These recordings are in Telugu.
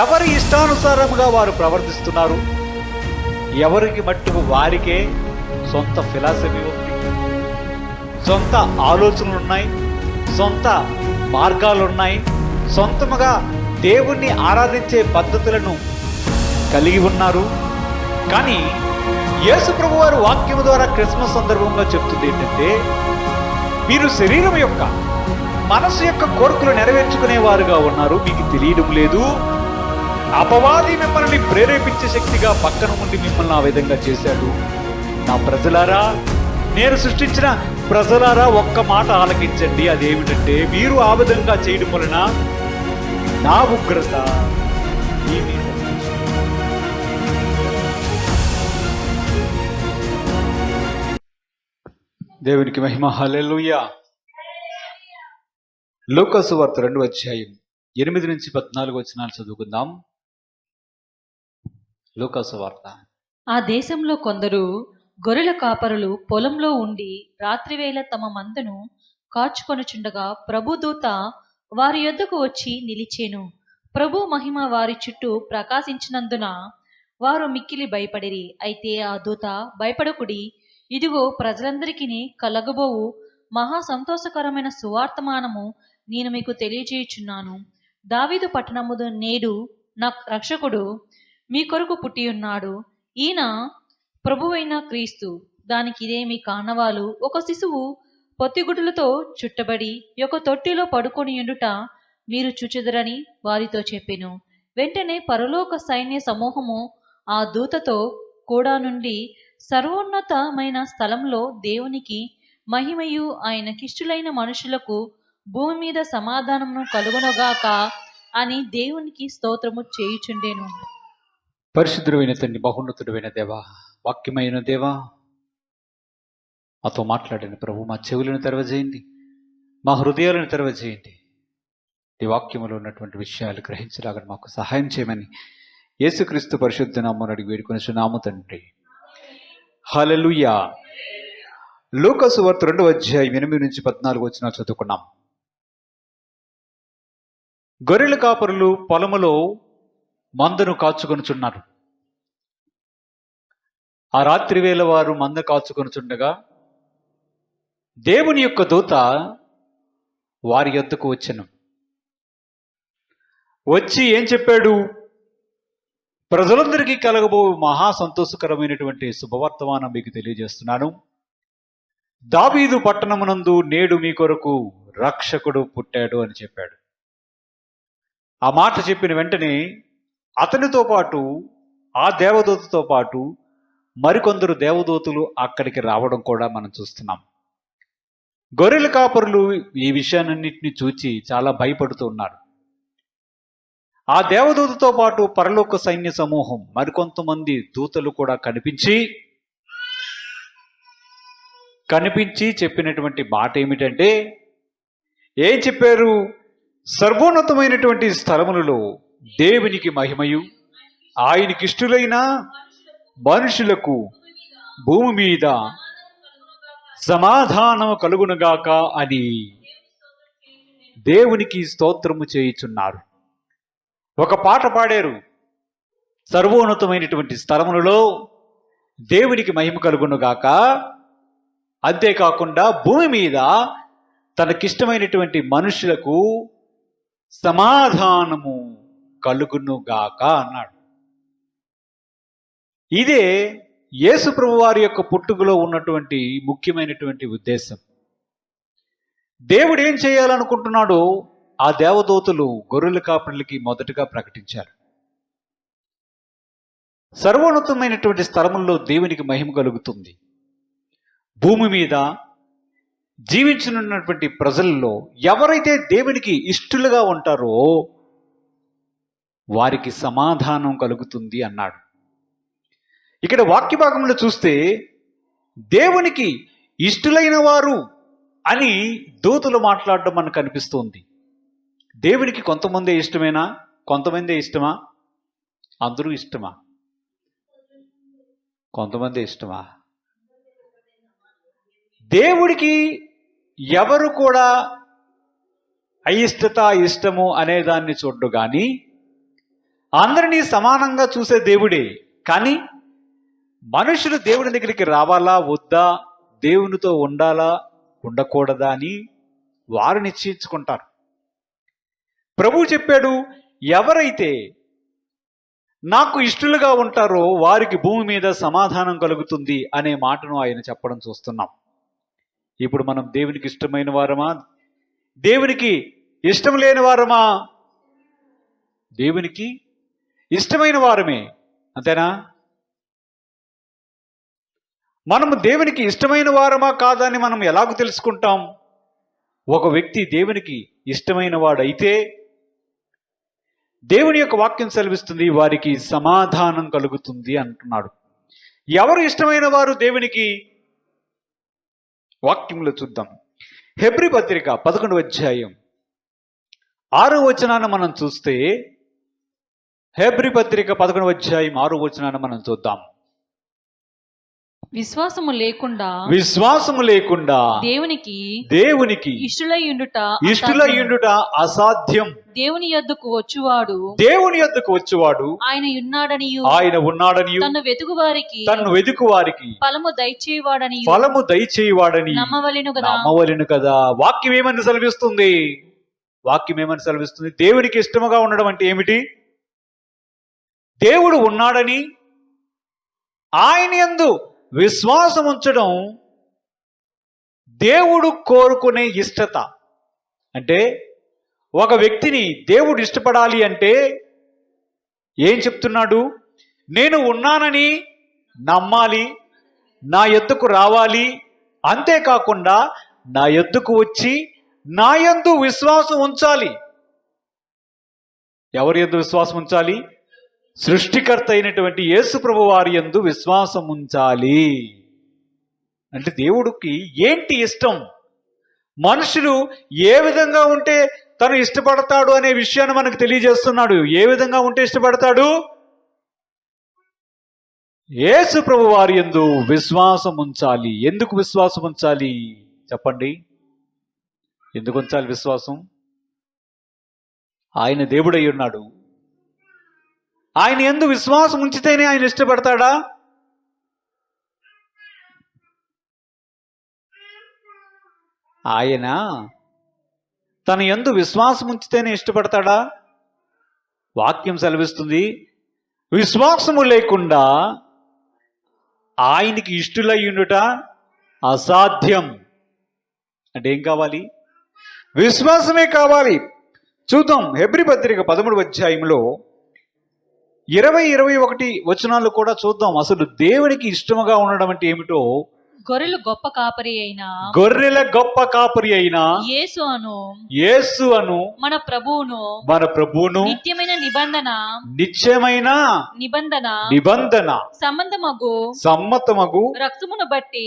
ఎవరి ఇష్టానుసారముగా వారు ప్రవర్తిస్తున్నారు. ఎవరికి మట్టుకు వారికే సొంత ఫిలాసఫీ ఉంది, సొంత ఆలోచనలున్నాయి, సొంత మార్గాలున్నాయి, సొంతముగా దేవుణ్ణి ఆరాధించే పద్ధతులను కలిగి ఉన్నారు. కానీ యేసు ప్రభు వారు వాక్యము ద్వారా క్రిస్మస్ సందర్భంగా చెప్తుంది ఏంటంటే, మీరు శరీరం యొక్క మనసు యొక్క కోరికలు నెరవేర్చుకునేవారుగా ఉన్నారు, మీకు తెలియడం లేదు. అపవాది మిమ్మల్ని ప్రేరేపించే శక్తిగా పక్కన ఉండి మిమ్మల్ని ఆ విధంగా చేశాడు. నా ప్రజలారా, నేను సృష్టించిన ప్రజలారా, ఒక్క మాట ఆలకించండి. అదేమిటంటే, మీరు ఆ విధంగా చేయడం వలన నా ఉగ్రత మీ మీద. దేవునికి మహిమ. హల్లెలూయా. లూకా సువార్త 2:8-14 చదువుకుందాం. లూకా సువార్త. ఆ దేశంలో కొందరు గొర్రెల కాపరులు పొలంలో ఉండి రాత్రివేళ తమ మందను కాచుకొనుచుండగా ప్రభుదూత వారి యొద్దకు వచ్చి నిలిచెను. ప్రభు మహిమ వారి చుట్టూ ప్రకాశించినందున వారు మిక్కిలి భయపడిరి. అయితే ఆ దూత, భయపడకుడి, ఇదిగో ప్రజలందరికీ కలగబోవు మహా సంతోషకరమైన సువార్తమానము నేను మీకు తెలియజేయుచున్నాను. దావీదు పట్టణము నేడు నా రక్షకుడు మీ కొరకు పుట్టి ఉన్నాడు. ఈయన ప్రభువైన క్రీస్తు. దానికి ఇదే మీ కానవాలు. ఒక శిశువు పొత్తిగుడ్డలతో చుట్టబడి ఒక తొట్టిలో పడుకొని ఉండుట మీరు చూచెదరని వారితో చెప్పెను. వెంటనే పరలోక సైన్య సమూహము ఆ దూతతో కూడా నుండి సర్వోన్నతమైన స్థలంలో దేవునికి మహిమయు ఆయనకిష్టులైన మనుషులకు భూమి మీద సమాధానమును కలుగునుగాక అని దేవునికి స్తోత్రము చేయుచుండెను. పరిశుద్ధుడైన తండ్రి, బహున్నతుడైన దేవా, వాక్యమైన దేవా, మాతో మాట్లాడిన ప్రభు, మా చెవులను తెరవజేయండి, మా హృదయాలను తెరవజేయండి. ఈ వాక్యములో ఉన్నటువంటి విషయాలు గ్రహించలాగా మాకు సహాయం చేయమని యేసుక్రీస్తు పరిశుద్ధ నామమున అడిగి వేడుకొనుచున్నాము తండ్రి. హల్లెలూయా. లూకా సువార్త 2:8-14 చదువుకున్నాం. గొర్రెల కాపరులు పొలములో మందను కాచుకొనుచున్నారు. ఆ రాత్రి వేళ వారు మంద కాచుకొనుచుండగా దేవుని యొక్క దూత వారి యొద్దకు వచ్చెను. వచ్చి ఏం చెప్పాడు? ప్రజలందరికీ కలగబో మహా సంతోషకరమైనటువంటి శుభవర్తమానం మీకు తెలియజేస్తున్నాను. దావీదు పట్టణమునందు నేడు మీ కొరకు రక్షకుడు పుట్టాడు అని చెప్పాడు. ఆ మాట చెప్పిన వెంటనే అతనితో పాటు, ఆ దేవదూతతో పాటు మరికొందరు దేవదూతలు అక్కడికి రావడం కూడా మనం చూస్తున్నాం. గొర్రెల కాపరులు ఈ విషయాన్నింటినీ చూచి చాలా భయపడుతూ ఉన్నారు. ఆ దేవదూతతో పాటు పరలోక సైన్య సమూహం మరికొంతమంది దూతలు కూడా కనిపించి చెప్పినటువంటి మాట ఏమిటంటే, ఏం చెప్పారు? సర్వోన్నతమైనటువంటి స్థలములలో దేవునికి మహిమయు ఆయనకిష్టులైన మనుషులకు భూమి మీద సమాధానము కలుగునుగాక అని దేవునికి స్తోత్రము చేయుచున్నారు. ఒక పాట పాడారు. సర్వోన్నతమైనటువంటి స్థలములలో దేవునికి మహిమ కలుగునుగాక, అంతేకాకుండా భూమి మీద తనకిష్టమైనటువంటి మనుషులకు సమాధానము కలుగునుగాక అన్నాడు. ఇదే యేసు ప్రభు వారి యొక్క పుట్టుకలో ఉన్నటువంటి ముఖ్యమైనటువంటి ఉద్దేశం. దేవుడు ఏం చేయాలనుకుంటున్నాడో ఆ దేవదూతలు గొర్రెల కాపరులకి మొదటగా ప్రకటించారు. సర్వోన్నతమైనటువంటి స్థలముల్లో దేవునికి మహిమ కలుగుతుంది. భూమి మీద జీవించనున్నటువంటి ప్రజల్లో ఎవరైతే దేవునికి ఇష్టలుగా ఉంటారో వారికి సమాధానం కలుగుతుంది అన్నాడు. ఇక్కడ వాక్య భాగంలో చూస్తే దేవునికి ఇష్టలైన వారు అని దూతలు మాట్లాడడం మనకు కనిపిస్తుంది. దేవునికి కొంతమంది ఇష్టమేనా? కొంతమంది ఇష్టమా? అందరూ ఇష్టమా? కొంతమంది ఇష్టమా? దేవుడికి ఎవరు కూడా అయిష్టత ఇష్టము అనేదాన్ని చూడ్డు కానీ అందరినీ సమానంగా చూసే దేవుడే. కానీ మనుషులు దేవుని దగ్గరికి రావాలా వద్దా, దేవునితో ఉండాలా ఉండకూడదా అని వారు నిశ్చయించుకుంటారు. ప్రభువు చెప్పాడు, ఎవరైతే నాకు ఇష్టలుగా ఉంటారో వారికి భూమి మీద సమాధానం కలుగుతుంది అనే మాటను ఆయన చెప్పడం చూస్తున్నాం. ఇప్పుడు మనం దేవునికి ఇష్టమైన వారమా, దేవునికి ఇష్టం లేని వారమా? దేవునికి ఇష్టమైన వారమే, అంతేనా? మనము దేవునికి ఇష్టమైన వారమా కాదా అని మనం ఎలాగో తెలుసుకుంటాం? ఒక వ్యక్తి దేవునికి ఇష్టమైన వాడైతే దేవుని యొక్క వాక్యం సెలవిస్తుంది, వారికి సమాధానం కలుగుతుంది అంటున్నాడు. ఎవరు ఇష్టమైన వారు దేవునికి? వాక్యంలో చూద్దాం. హెబ్రీ పత్రిక 11వ అధ్యాయం 6వ వచనాన్ని మనం చూస్తే, హెబ్రీ పత్రిక 11వ అధ్యాయం 6వ వచనాన్ని మనం చూద్దాం. విశ్వాసము లేకుండా దేవునికి ఇష్టులయ్యుండుట అసాధ్యం. దేవుని యొద్దకు వచ్చువాడు ఆయన ఉన్నాడనియు తన్ను వెతుకు వారికి ఫలము దయచేయవాడని నమ్మవలెను కదా. వాక్యం ఏమని సెలవిస్తుంది? దేవునికి ఇష్టముగా ఉండడం అంటే ఏమిటి? దేవుడు ఉన్నాడని ఆయన యందు విశ్వాసం ఉంచడం దేవుడు కోరుకునే ఇష్టత. అంటే ఒక వ్యక్తిని దేవుడు ఇష్టపడాలి అంటే ఏం చెప్తున్నాడు? నేను ఉన్నానని నమ్మాలి, నా యొద్దకు రావాలి, అంతేకాకుండా నా యొద్దకు వచ్చి నా యందు విశ్వాసం ఉంచాలి. ఎవరి యందు విశ్వాసం ఉంచాలి? సృష్టికర్త అయినటువంటి యేసు ప్రభు వారి యందు విశ్వాసం ఉంచాలి. అంటే దేవుడికి ఏంటి ఇష్టం? మనుషులు ఏ విధంగా ఉంటే తను ఇష్టపడతాడు అనే విషయాన్ని మనకు తెలియజేస్తున్నాడు. ఏ విధంగా ఉంటే ఇష్టపడతాడు? యేసు ప్రభు వారి యందు విశ్వాసం ఉంచాలి. ఎందుకు విశ్వాసం ఉంచాలి చెప్పండి? ఎందుకు ఉంచాలి విశ్వాసం? ఆయన దేవుడై ఉన్నాడు. ఆయన యందు విశ్వాసం ఉంచితేనే ఆయన ఇష్టపడతాడా? ఆయన తన యందు విశ్వాసం ఉంచితేనే ఇష్టపడతాడా? వాక్యం సెలవిస్తుంది, విశ్వాసము లేకుండా ఆయనకి ఇష్టులయ్యుండుట అసాధ్యం. అంటే ఏం కావాలి? విశ్వాసమే కావాలి. చూద్దాం. హెబ్రీ పత్రిక 13వ అధ్యాయంలో 20-21 వచనాలు కూడా చూద్దాం. అసలు దేవునికి ఇష్టముగా ఉండడం అంటే ఏమిటో. గొర్రెల గొప్ప కాపరి అయిన యేసు అను మన ప్రభువును నిత్యమైన నిబంధన సమ్మతమగు రక్తమును బట్టి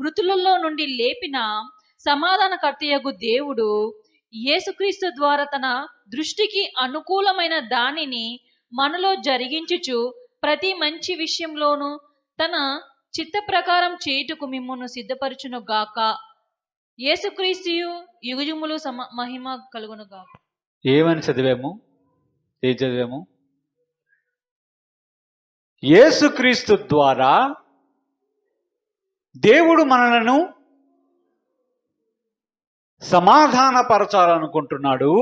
మృతులలో నుండి లేపిన సమాధానకర్తయగు దేవుడు యేసుక్రీస్తు ద్వారా తన దృష్టికి అనుకూలమైన దానిని మనలో జరిగించుచు ప్రతి మంచి విషయంలోనూ తన చిత్త ప్రకారం చేయుటకు మిమ్మును సిద్ధపరచును గాక. యేసుక్రీస్తు యుగయుగములు మహిమ కలుగును గాక. ఏమని చదివాము? ఏం చదివాము? యేసుక్రీస్తు ద్వారా దేవుడు మనలను సమాధానపరచాలనుకుంటున్నాడు.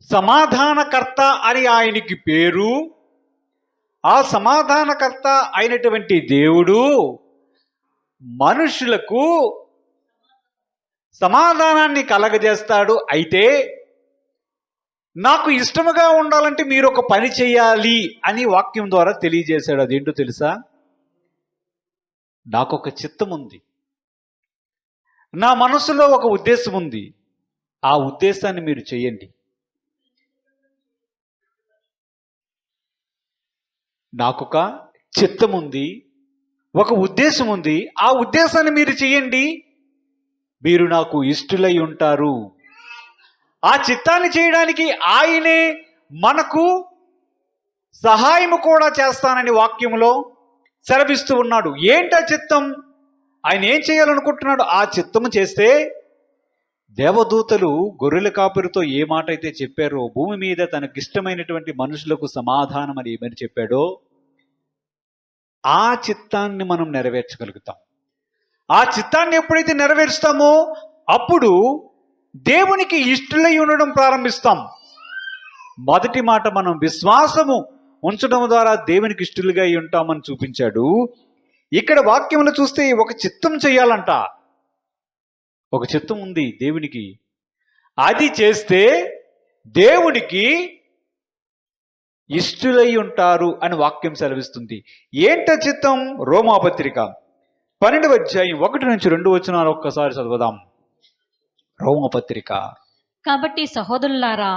సమాధానకర్త అని ఆయనకి పేరు. ఆ సమాధానకర్త అయినటువంటి దేవుడు మనుషులకు సమాధానాన్ని కలగజేస్తాడు. అయితే నాకు ఇష్టముగా ఉండాలంటే మీరు ఒక పని చేయాలి అని వాక్యం ద్వారా తెలియజేశాడు. అదేంటో తెలుసా? నాకు ఒక చిత్తం ఉంది, నా మనసులో ఒక ఉద్దేశం ఉంది, ఆ ఉద్దేశాన్ని మీరు చేయండి. నాకొక చిత్తం ఉంది, ఒక ఉద్దేశం ఉంది, ఆ ఉద్దేశాన్ని మీరు చేయండి, మీరు నాకు ఇష్టలై ఉంటారు. ఆ చిత్తాన్ని చేయడానికి ఆయనే మనకు సహాయము కూడా చేస్తానని వాక్యములో సెలవిస్తూ ఉన్నాడు. ఏంటా చిత్తం? ఆయన ఏం చేయాలనుకుంటున్నాడు? ఆ చిత్తము చేస్తే దేవదూతలు గొర్రెల కాపురితో ఏ మాట అయితే చెప్పారో, భూమి మీద తనకిష్టమైనటువంటి మనుషులకు సమాధానం అని ఏమని చెప్పాడో ఆ చిత్తాన్ని మనం నెరవేర్చగలుగుతాం. ఆ చిత్తాన్ని ఎప్పుడైతే నెరవేరుస్తామో అప్పుడు దేవునికి ఇష్టలై ఉండడం ప్రారంభిస్తాం. మొదటి మాట, మనం విశ్వాసము ఉంచడం ద్వారా దేవునికి ఇష్టలుగా అయి ఉంటామని చూపించాడు. ఇక్కడ వాక్యంలో చూస్తే ఒక చిత్తం చేయాలంట. ఒక చిత్తం ఉంది దేవునికి, అది చేస్తే దేవునికి ఇష్టలై ఉంటారు అని వాక్యం సెలవిస్తుంది. ఏంట చిత్తం? రోమాపత్రిక 12వ అధ్యాయం 1-2 ఒక్కసారి చదువుదాం. రోమపత్రిక. కాబట్టి సహోదరులారా,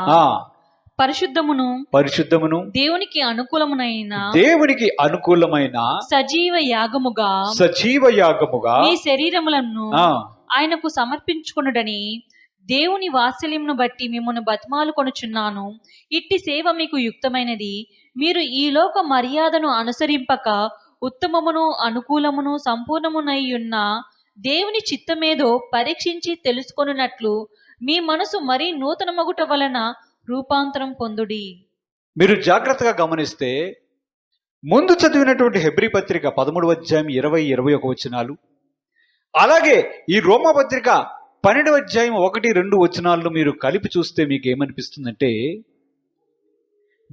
పరిశుద్ధమును దేవునికి అనుకూలమైన సజీవ యాగముగా మీ శరీరములను ఆయనకు సమర్పించుకొనుడని దేవుని వాత్సల్యమును బట్టి మిమ్మల్ని బతిమాలు కొనుచున్నాను. ఇట్టి సేవ మీకు యుక్తమైనది. మీరు ఈ లోక మర్యాదను అనుసరింపక ఉత్తమమును అనుకూలమును సంపూర్ణమునై ఉన్న దేవుని చిత్తమేదో పరీక్షించి తెలుసుకొనున్నట్లు మీ మనసు మరీ నూతన మగుట వలన రూపాంతరం పొందుడి. మీరు జాగ్రత్తగా గమనిస్తే ముందు చదివినటువంటి హెబ్రీ పత్రిక 13వ అధ్యాయం 20-21 వచనాలు, అలాగే ఈ రోమా పత్రిక 12వ అధ్యాయం 1-2 వచనాలను మీరు కలిపి చూస్తే మీకు ఏమనిపిస్తుందంటే,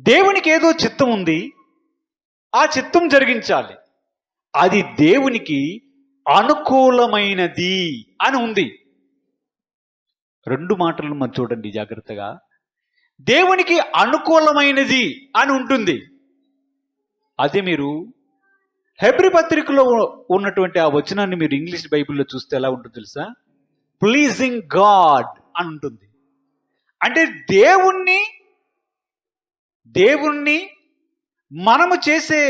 దేవునికి ఏదో చిత్తం ఉంది, ఆ చిత్తం జరిగించాలి, అది దేవునికి అనుకూలమైనది అని ఉంది. 2 మాటలను మనం చూడండి జాగ్రత్తగా. దేవునికి అనుకూలమైనది అని ఉంటుంది. అదే మీరు హెబ్రీ పత్రికలో ఉన్నటువంటి ఆ వచనాన్ని మీరు ఇంగ్లీష్ బైబిల్లో చూస్తే ఎలా ఉంటుంది తెలుసా? ప్లీజింగ్ గాడ్ అని ఉంటుంది. అంటే దేవుణ్ణి మనము చేసే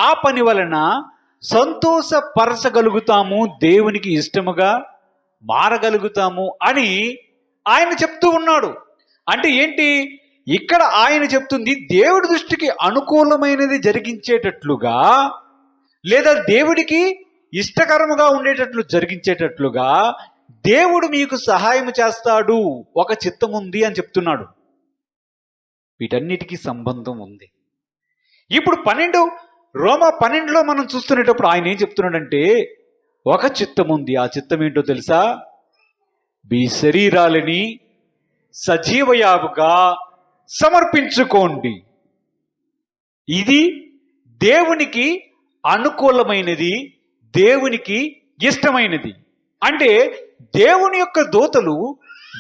ఆ పని వలన సంతోషపరచగలుగుతాము, దేవునికి ఇష్టముగా మారగలుగుతాము అని ఆయన చెప్తూ ఉన్నాడు. అంటే ఏంటి? ఇక్కడ ఆయన చెప్తుంది దేవుడి దృష్టికి అనుకూలమైనది జరిగించేటట్లుగా, లేదా దేవుడికి ఇష్టకరముగా ఉండేటట్లు జరిగించేటట్లుగా దేవుడు మీకు సహాయం చేస్తాడు, ఒక చిత్తం ఉంది అని చెప్తున్నాడు. వీటన్నిటికీ సంబంధం ఉంది. ఇప్పుడు రోమా 12లో మనం చూస్తున్నప్పుడు ఆయన ఏం చెప్తున్నాడంటే, ఒక చిత్తం ఉంది. ఆ చిత్తం ఏంటో తెలుసా? మీ శరీరాలని సజీవయాగుగా సమర్పించుకోండి. ఇది దేవునికి అనుకూలమైనది, దేవునికి ఇష్టమైనది. అంటే దేవుని యొక్క దూతలు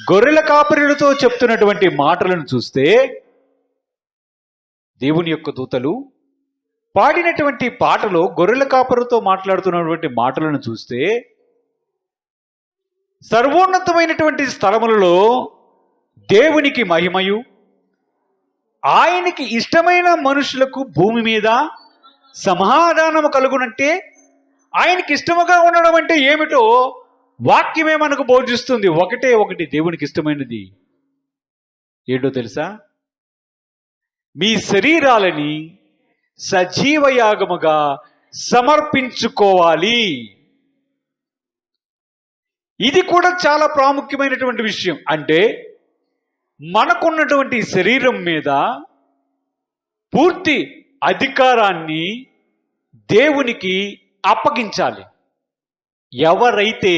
గొర్రెల కాపరులతో చెప్తున్నటువంటి మాటలను చూస్తే, దేవుని యొక్క దూతలు పాడినటువంటి పాటలో గొర్రెల కాపరుతో మాట్లాడుతున్నటువంటి మాటలను చూస్తే, సర్వోన్నతమైనటువంటి స్థలములలో దేవునికి మహిమయు, ఆయనకి ఇష్టమైన మనుషులకు భూమి మీద సమాధానము కలుగునంటే, ఆయనకి ఇష్టముగా ఉండడం అంటే ఏమిటో వాక్యమే మనకు బోధిస్తుంది. ఒకటి దేవునికి ఇష్టమైనది ఏంటో తెలుసా? మీ శరీరాలని సజీవయాగముగా సమర్పించుకోవాలి. ఇది కూడా చాలా ప్రాముఖ్యమైనటువంటి విషయం. అంటే మనకున్నటువంటి శరీరం మీద పూర్తి అధికారాన్ని దేవునికి అప్పగించాలి. ఎవరైతే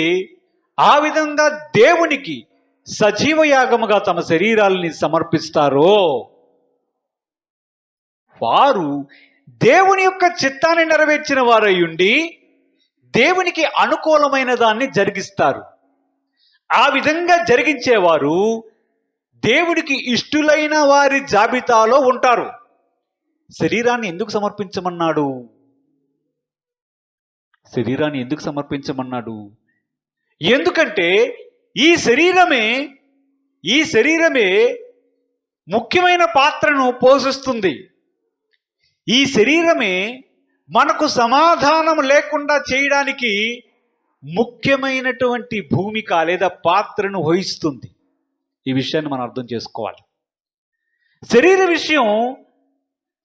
ఆ విధంగా దేవునికి సజీవయాగముగా తమ శరీరాలని సమర్పిస్తారో వారు దేవుని యొక్క చిత్తాన్ని నెరవేర్చిన వారై ఉండి దేవునికి అనుకూలమైన దాన్ని జరిగిస్తారు. ఆ విధంగా జరిగించేవారు దేవుడికి ఇష్టులైన వారి జాబితాలో ఉంటారు. శరీరాన్ని ఎందుకు సమర్పించమన్నాడు? ఎందుకంటే ఈ శరీరమే ముఖ్యమైన పాత్రను పోషిస్తుంది. ఈ శరీరమే మనకు సమాధానం లేకుండా చేయడానికి ముఖ్యమైనటువంటి భూమిక లేదా పాత్రను వహిస్తుంది. ఈ విషయాన్ని మనం అర్థం చేసుకోవాలి. శరీర విషయం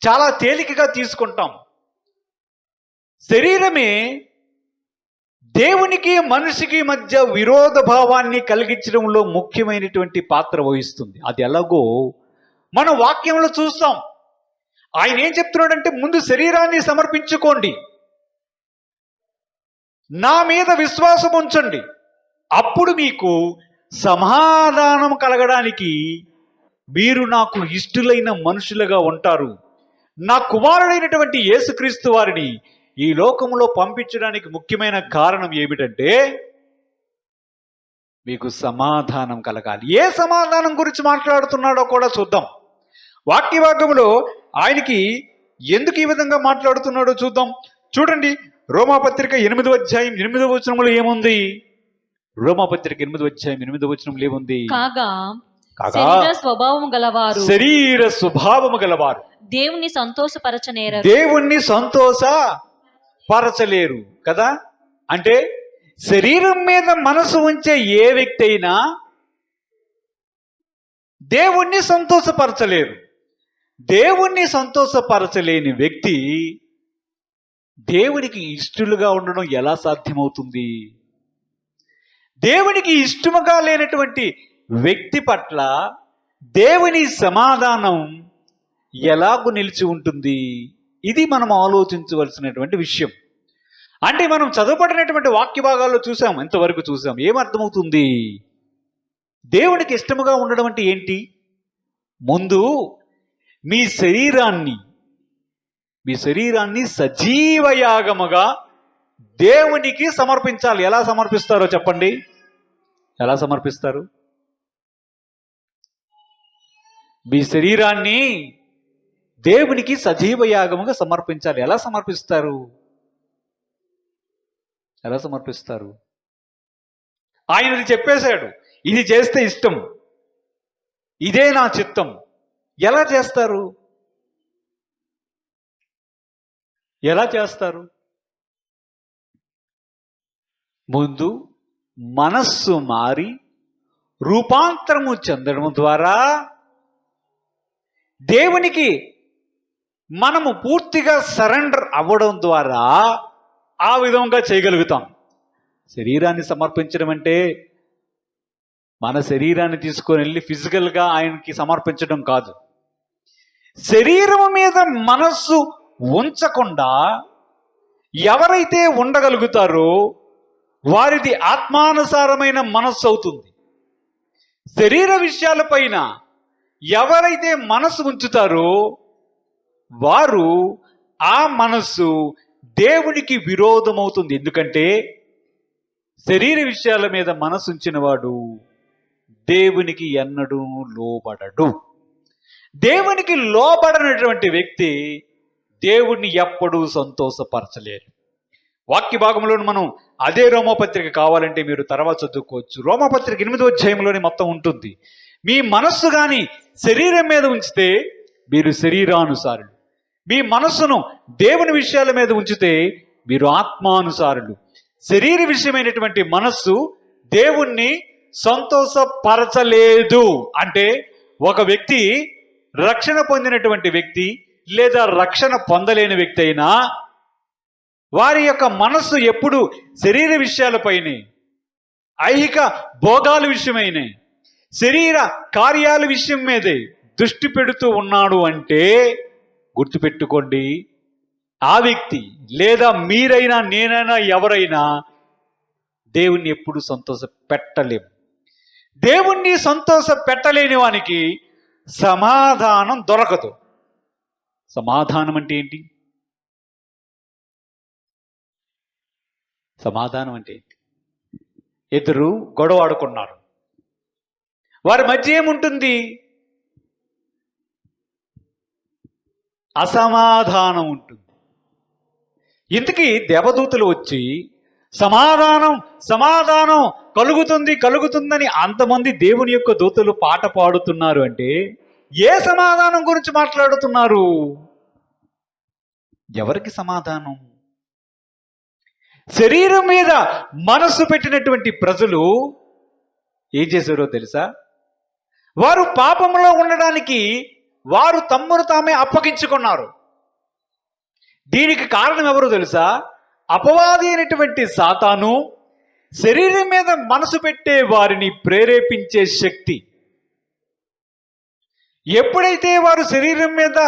చాలా తేలికగా తీసుకుంటాం. శరీరమే దేవునికి మనిషికి మధ్య విరోధ భావాన్ని కలిగించడంలో ముఖ్యమైనటువంటి పాత్ర వహిస్తుంది. అది ఎలాగో మన వాక్యంలో చూస్తాం. ఆయన ఏం చెప్తున్నాడంటే, ముందు శరీరాన్ని సమర్పించుకోండి, నా మీద విశ్వాసం ఉంచండి, అప్పుడు మీకు సమాధానం కలగడానికి మీరు నాకు ఇష్టులైన మనుషులుగా ఉంటారు. నా కుమారుడైనటువంటి యేసుక్రీస్తు వారిని ఈ లోకంలో పంపించడానికి ముఖ్యమైన కారణం ఏమిటంటే మీకు సమాధానం కలగాలి. ఏ సమాధానం గురించి మాట్లాడుతున్నాడో కూడా చూద్దాం. వాక్యభాగంలో ఆయనకి ఎందుకు ఈ విధంగా మాట్లాడుతున్నాడో చూద్దాం. చూడండి, రోమాపత్రిక 8వ అధ్యాయం 8వ వచనంలో ఏముంది? రోమాపత్రిక 8వ అధ్యాయం 8వ వచనంలో ఏముంది? కాగా శరీర స్వభావము గలవారు, శరీర స్వభావము గలవారు దేవుణ్ణి సంతోషపరచనేరరు. దేవుణ్ణి సంతోషపరచలేరు కదా. అంటే శరీరం మీద మనసు ఉంచే ఏ వ్యక్తి అయినా దేవుణ్ణి సంతోషపరచలేరు. దేవుణ్ణి సంతోషపరచలేని వ్యక్తి దేవునికి ఇష్టలుగా ఉండడం ఎలా సాధ్యమవుతుంది? దేవునికి ఇష్టముగా లేనటువంటి వ్యక్తి పట్ల దేవుని సమాధానం ఎలాగూ నిలిచి ఉంటుంది? ఇది మనం ఆలోచించవలసినటువంటి విషయం. అంటే మనం చదవబడినటువంటి వాక్య భాగాల్లో చూసాం, ఇంతవరకు చూసాం. ఏమర్థమవుతుంది? దేవునికి ఇష్టముగా ఉండడం అంటే ఏంటి? ముందు మీ శరీరాన్ని సజీవ యాగముగా దేవునికి సమర్పించాలి. ఎలా సమర్పిస్తారో చెప్పండి. ఎలా సమర్పిస్తారు? మీ శరీరాన్ని దేవునికి సజీవ యాగముగా సమర్పించాలి. ఎలా సమర్పిస్తారు? ఎలా సమర్పిస్తారు? ఆయనది చెప్పేశాడు, ఇది చేస్తే ఇష్టం, ఇదే నా చిత్తం. ఎలా చేస్తారు? ఎలా చేస్తారు? ముందు మనస్సు మారి రూపాంతరము చెందడం ద్వారా దేవునికి మనము పూర్తిగా సరెండర్ అవ్వడం ద్వారా ఆ విధంగా చేయగలుగుతాం. శరీరాన్ని సమర్పించడం అంటే మన శరీరాన్ని తీసుకొని వెళ్ళి ఫిజికల్గా ఆయనకి సమర్పించడం కాదు. శరీరం మీద మనస్సు ఉంచకుండా ఎవరైతే ఉండగలుగుతారో వారిది ఆత్మానుసారమైన మనస్సు అవుతుంది. శరీర విషయాలపైన ఎవరైతే మనసు ఉంచుతారో వారు ఆ మనస్సు దేవునికి విరోధమవుతుంది. ఎందుకంటే శరీర విషయాల మీద మనసు ఉంచిన వాడు దేవునికి ఎన్నడూ లోబడడు. దేవునికి లోబడనటువంటి వ్యక్తి దేవుణ్ణి ఎప్పుడూ సంతోషపరచలేరు. వాక్య భాగంలో మనం అదే రోమపత్రిక కావాలంటే మీరు తర్వాత చదువుకోవచ్చు. రోమపత్రిక 8వ అధ్యాయంలోనే మొత్తం ఉంటుంది. మీ మనస్సు కానీ శరీరం మీద ఉంచితే మీరు శరీరానుసారులు, మీ మనస్సును దేవుని విషయాల మీద ఉంచితే మీరు ఆత్మానుసారులు. శరీర విషయమైనటువంటి మనస్సు దేవుణ్ణి సంతోషపరచలేదు. అంటే ఒక వ్యక్తి రక్షణ పొందినటువంటి వ్యక్తి లేదా రక్షణ పొందలేని వ్యక్తి అయినా వారి యొక్క మనస్సు ఎప్పుడు శరీర విషయాలపైనే, ఐహిక భోగాల విషయమైనే, శరీర కార్యాల విషయం మీదే దృష్టి పెడుతూ ఉన్నాడు అంటే గుర్తుపెట్టుకోండి, ఆ వ్యక్తి లేదా మీరైనా నేనైనా ఎవరైనా దేవుణ్ణి ఎప్పుడు సంతోష పెట్టలేము. దేవుణ్ణి సంతోష పెట్టలేని వానికి సమాధానం దొరకదు. సమాధానం అంటే ఏంటి? సమాధానం అంటే ఏంటి? ఇద్దరు గొడవ ఆడుకున్నారు, వారి మధ్య ఏముంటుంది? అసమాధానం ఉంటుంది. ఇంతకీ దేవదూతలు వచ్చి సమాధానం సమాధానం కలుగుతుందని అంతమంది దేవుని యొక్క దూతలు పాట పాడుతున్నారు అంటే ఏ సమాధానం గురించి మాట్లాడుతున్నారు? ఎవరికి సమాధానం? శరీరం మీద మనస్సు పెట్టినటువంటి ప్రజలు ఏం చేశారో తెలుసా? వారు పాపంలో ఉండడానికి వారు తమ్మును తామే అప్పగించుకున్నారు. దీనికి కారణం ఎవరో తెలుసా? అపవాది అయినటువంటి సాతాను శరీరం మీద మనసు పెట్టే వారిని ప్రేరేపించే శక్తి. ఎప్పుడైతే వారు శరీరం మీద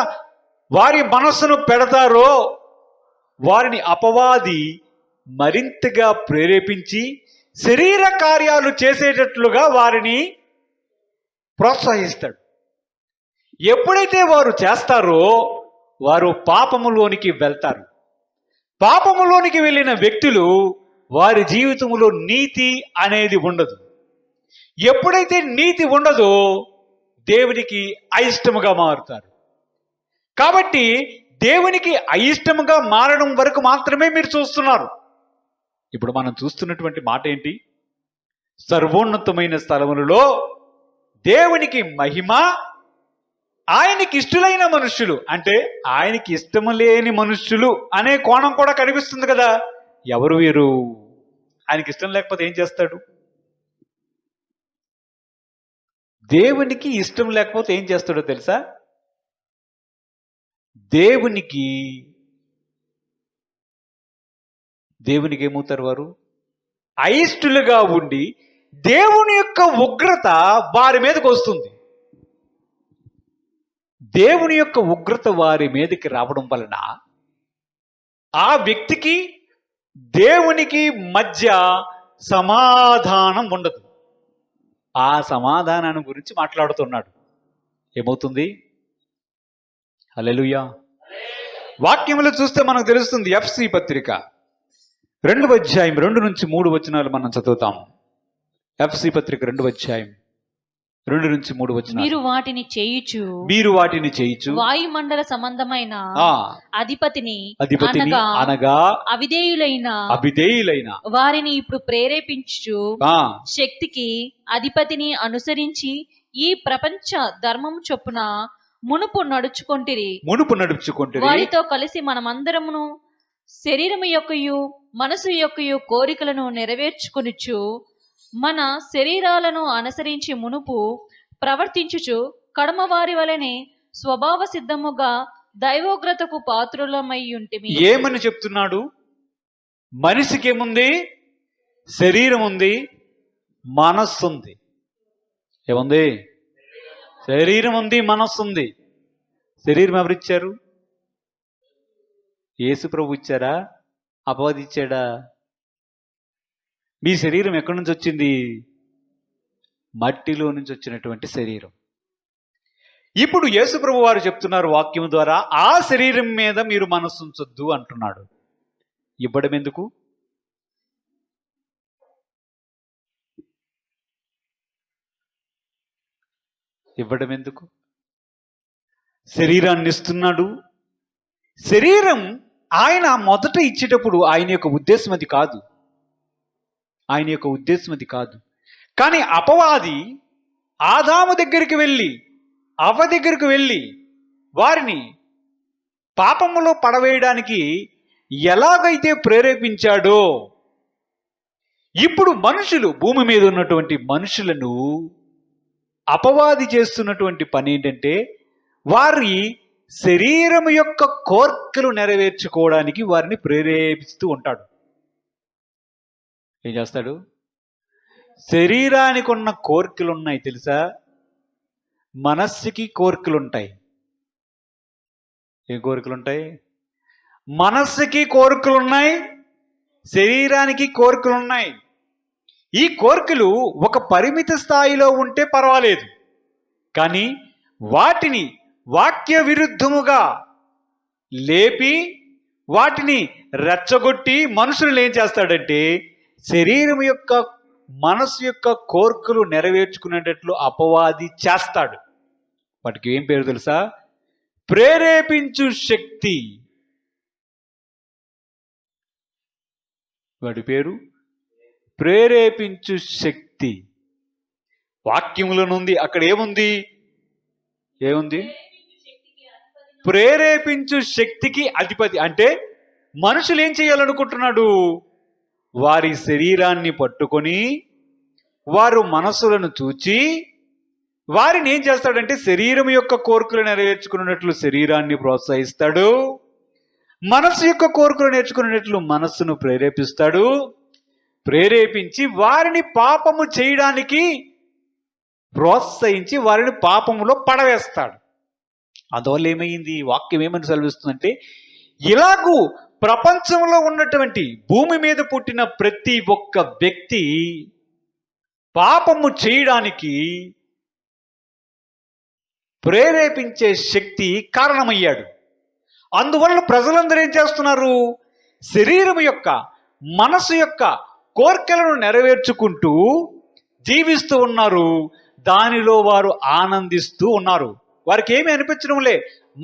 వారి మనస్సును పెడతారో వారిని అపవాది మరింతగా ప్రేరేపించి శరీర కార్యాలు చేసేటట్లుగా వారిని ప్రోత్సహిస్తాడు. ఎప్పుడైతే వారు చేస్తారో వారు పాపములోనికి వెళ్తారు. పాపములోనికి వెళ్ళిన వ్యక్తులు వారి జీవితంలో నీతి అనేది ఉండదు. ఎప్పుడైతే నీతి ఉండదో దేవునికి అయిష్టముగా మారుతారు. కాబట్టి దేవునికి అయిష్టముగా మారడం వరకు మాత్రమే మీరు చూస్తున్నారు. ఇప్పుడు మనం చూస్తున్నటువంటి మాట ఏంటి? సర్వోన్నతమైన స్థలములలో దేవునికి మహిమ, ఆయనకి ఇష్టలైన మనుష్యులు, అంటే ఆయనకి ఇష్టము లేని మనుష్యులు అనే కోణం కూడా కనిపిస్తుంది కదా. ఎవరు వీరు? ఆయనకి ఇష్టం లేకపోతే ఏం చేస్తాడు? దేవునికి ఇష్టం లేకపోతే ఏం చేస్తాడో తెలుసా? దేవునికి ఏమవుతారు? వారు అయిష్టులుగా ఉండి దేవుని యొక్క ఉగ్రత వారి మీదకి వస్తుంది. దేవుని యొక్క ఉగ్రత వారి మీదకి రావడం వలన ఆ వ్యక్తికి దేవునికి మధ్య సమాధానం ఉండదు. ఆ సమాధానాన్ని గురించి మాట్లాడుతున్నాడు. ఏమవుతుంది? హల్లెలూయా. వాక్యములు చూస్తే మనకు తెలుస్తుంది. ఎఫ్సి పత్రిక 2వ అధ్యాయం 2 నుంచి 3 వచనాలు మనం చదువుతాం. ఎఫ్సి పత్రిక 2వ అధ్యాయం 2 నుంచి 3 వచనాలు. మీరు వాటిని చేయుచు వాయుమండల సంబంధమైన అధిపతిని అనగా అవిధేయులైన వారిని ఇప్పుడు ప్రేరేపించు శక్తికి అధిపతిని అనుసరించి ఈ ప్రపంచ ధర్మం చొప్పున మునుపు నడుచుకొంటిరి. వారితో కలిసి మనమందరమును శరీరము యొక్కయు మనసు యొక్కయు కోరికలను నెరవేర్చుకొనుచు మన శరీరాలను అనుసరించి మునుపు ప్రవర్తించుచు కడమ వారి వలనే స్వభావ సిద్ధముగా దైవోగ్రతకు పాత్రులమై ఉంటిమి. ఏమని చెప్తున్నాడు? మనిషికి ఏముంది? శరీరం ఉంది, మనస్సు ఉంది. ఏముంది? శరీరం ఉంది, మనస్సు ఉంది. శరీరం ఎవరిచ్చారు? యేసు ప్రభు ఇచ్చారా? అపవాది ఇచ్చాడా? మీ శరీరం ఎక్కడి నుంచి వచ్చింది? మట్టిలో నుంచి వచ్చినటువంటి శరీరం. ఇప్పుడు యేసు ప్రభు వారు చెప్తున్నారు వాక్యం ద్వారా, ఆ శరీరం మీద మీరు మనస్సు ఉంచొద్దు అంటున్నాడు. ఇవ్వడం ఎందుకు? శరీరాన్ని ఇస్తున్నాడు. శరీరం ఆయన మొదట ఇచ్చేటప్పుడు ఆయన యొక్క ఉద్దేశం అది కాదు. కానీ అపవాది ఆదాము దగ్గరికి వెళ్ళి అవ్వ దగ్గరికి వెళ్ళి వారిని పాపములో పడవేయడానికి ఎలాగైతే ప్రేరేపించాడో, ఇప్పుడు మనుషులు, భూమి మీద ఉన్నటువంటి మనుషులను అపవాది చేస్తున్నటువంటి పని ఏంటంటే వారి శరీరం యొక్క కోర్కెలు నెరవేర్చుకోవడానికి వారిని ప్రేరేపిస్తూ ఉంటాడు. ఏం చేస్తాడు? శరీరానికి ఉన్న కోర్కెలు ఉన్నాయి తెలుసా? మనస్సుకి కోర్కెలు ఉంటాయి. ఏ కోరికలు ఉంటాయి? మనస్సుకి కోరికలు ఉన్నాయి, శరీరానికి కోరికలు ఉన్నాయి. ఈ కోరికలు ఒక పరిమిత స్థాయిలో ఉంటే పర్వాలేదు, కానీ వాటిని వాక్య విరుద్ధముగా లేపి వాటిని రెచ్చగొట్టి మనుషులు ఏం చేస్తాడంటే శరీరం యొక్క మనసు యొక్క కోరికలు నెరవేర్చుకునేటట్లు అపవాది చేస్తాడు. వాటికి ఏం పేరు తెలుసా? ప్రేరేపించు శక్తి. వాటి పేరు ప్రేరేపించు శక్తి. వాక్యములోనుంది. అక్కడ ఏముంది? ప్రేరేపించు శక్తికి అధిపతి. అంటే మనుషులు ఏం చేయాలనుకుంటున్నాడు? వారి శరీరాన్ని పట్టుకొని వారు మనసులను చూచి వారిని ఏం చేస్తాడంటే శరీరం యొక్క కోరికలు నెరవేర్చుకున్నట్లు శరీరాన్ని ప్రోత్సహిస్తాడు. మనస్సు యొక్క కోరికలు నేర్చుకునేట్లు మనస్సును ప్రేరేపిస్తాడు. ప్రేరేపించి వారిని పాపము చేయడానికి ప్రోత్సహించి వారిని పాపములో పడవేస్తాడు. అందువల్ల ఏమైంది? వాక్యం ఏమని సెలవిస్తుందంటే, ఇలాగూ ప్రపంచంలో ఉన్నటువంటి భూమి మీద పుట్టిన ప్రతి ఒక్క వ్యక్తి పాపము చేయడానికి ప్రేరేపించే శక్తి కారణమయ్యాడు. అందువల్ల ప్రజలందరూ ఏం చేస్తున్నారు? శరీరం యొక్క, మనసు యొక్క కోరికలను నెరవేర్చుకుంటూ జీవిస్తూ ఉన్నారు. దానిలో వారు ఆనందిస్తూ ఉన్నారు. వారికి ఏమీ అనిపించడంలే.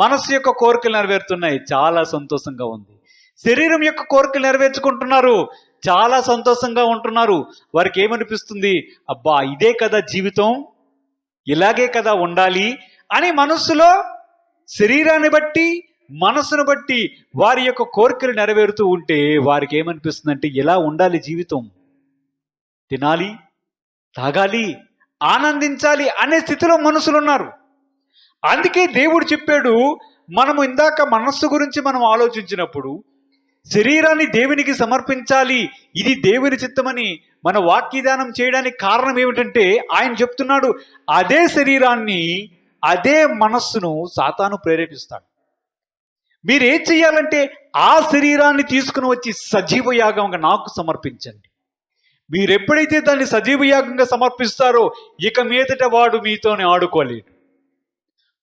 మనసు యొక్క కోరికలు నెరవేరుతున్నాయి, చాలా సంతోషంగా ఉంది. శరీరం యొక్క కోరికలు నెరవేర్చుకుంటున్నారు, చాలా సంతోషంగా ఉంటున్నారు. వారికి ఏమనిపిస్తుంది? అబ్బా, ఇదే కదా జీవితం, ఇలాగే కదా ఉండాలి అని మనస్సులో శరీరాన్ని బట్టి, మనసును బట్టి వారి యొక్క కోరికలు నెరవేరుతూ ఉంటే వారికి ఏమనిపిస్తుంది అంటే, ఇలా ఉండాలి జీవితం, తినాలి, తాగాలి, ఆనందించాలి అనే స్థితిలో మనుషులు ఉన్నారు. అందుకే దేవుడు చెప్పాడు, మనము ఇందాక మనస్సు గురించి మనం ఆలోచించినప్పుడు శరీరాన్ని దేవునికి సమర్పించాలి, ఇది దేవుని చిత్తమని మన వాక్యదానం చేయడానికి కారణం ఏమిటంటే, ఆయన చెప్తున్నాడు అదే శరీరాన్ని, అదే మనస్సును సాతాను ప్రేరేపిస్తాడు. మీరేం చెయ్యాలంటే ఆ శరీరాన్ని తీసుకుని వచ్చి సజీవ యాగంగా నాకు సమర్పించండి. మీరు ఎప్పుడైతే దాన్ని సజీవ యాగంగా సమర్పిస్తారో ఇక మీదట వాడు మీతోనే ఆడుకోలేడు.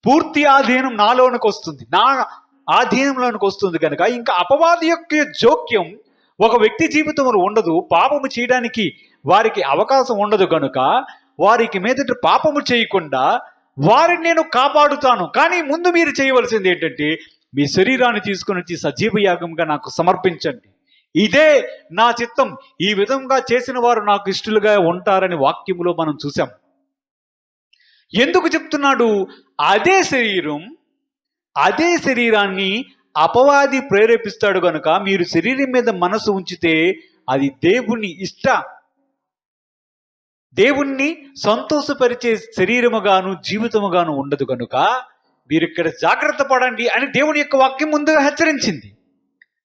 పూర్తి ఆధీనం నాలోనికి వస్తుంది, నా ఆధీనంలోనికి వస్తుంది. కనుక ఇంకా అపవాది యొక్క జోక్యం ఒక వ్యక్తి జీవితంలో ఉండదు. పాపము చేయడానికి వారికి అవకాశం ఉండదు. కనుక వారికి మీదట పాపము చేయకుండా వారిని నేను కాపాడుతాను. కానీ ముందు మీరు చేయవలసింది ఏంటంటే, మీ శరీరాన్ని తీసుకుని వచ్చి సజీవ యాగంగా నాకు సమర్పించండి, ఇదే నా చిత్తం, ఈ విధంగా చేసిన వారు నాకు ఇష్టలుగా ఉంటారని వాక్యములో మనం చూసాం. ఎందుకు చెప్తున్నాడు? అదే శరీరం, అదే శరీరాన్ని అపవాది ప్రేరేపిస్తాడు. కనుక మీరు శరీరం మీద మనసు ఉంచితే అది దేవుణ్ణి సంతోషపరిచే శరీరముగాను జీవితముగాను ఉండదు. కనుక మీరు ఇక్కడ జాగ్రత్త పడండి అని దేవుని యొక్క వాక్యం ముందుగా హెచ్చరించింది.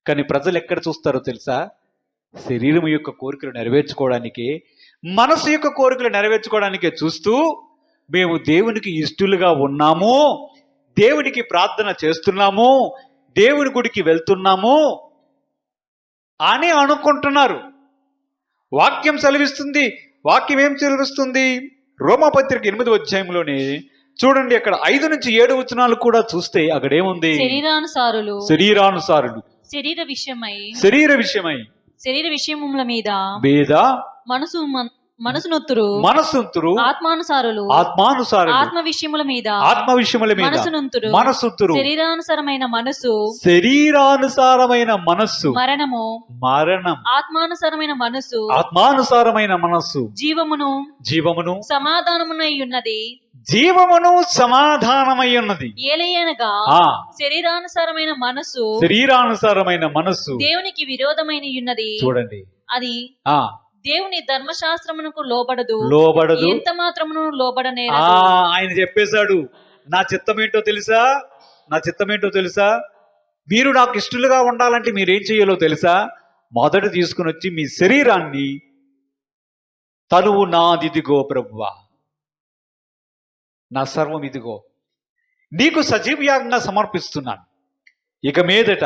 కానీ ప్రజలు ఎక్కడ చూస్తారో తెలుసా? శరీరం యొక్క కోరికలు నెరవేర్చుకోవడానికే, మనసు యొక్క కోరికలు నెరవేర్చుకోవడానికే చూస్తూ మేము దేవునికి ఇష్టలుగా ఉన్నాము, దేవునికి ప్రార్థన చేస్తున్నాము, దేవుని గుడికి వెళ్తున్నాము అని అనుకుంటున్నారు. వాక్యం సెలవిస్తుంది. వాక్యం ఏం సెలవిస్తుంది? రోమాపత్రిక 8వ అధ్యాయంలోనే చూడండి, అక్కడ 5 నుంచి 7 వచనాలు కూడా చూస్తే అక్కడ ఏముంది? శరీరానుసారులు శరీర విషయమై శరీర విషయముల మీద మనసునొత్తురు ఆత్మానుసారులు ఆత్మ విషయముల మీద మనసునొత్తురు శరీరానుసారమైన మనస్సు మరణం ఆత్మానుసారమైన మనస్సు జీవమును సమాధానమునై ఉన్నది. ఏలయనగా శరీరానుసారమైన మనస్సు దేవునికి విరోధమైన ఉన్నది. చూడండి, అది దేవుని ధర్మశాస్త్రమునకు లోబడదు, ఎంత మాత్రమును లోబడనేరదు. ఆయన చెప్పేశాడు, నా చిత్తమేంటో తెలుసా? మీరు నాకు ఇష్టలుగా ఉండాలంటే మీరేం చేయాలో తెలుసా? మొదట తీసుకుని వచ్చి మీ శరీరాన్ని, తనువు నాదిదిగో ప్రభువా, నా సర్వం ఇదిగో, నీకు సజీవయాగంగా సమర్పిస్తున్నాను. ఇక మీదట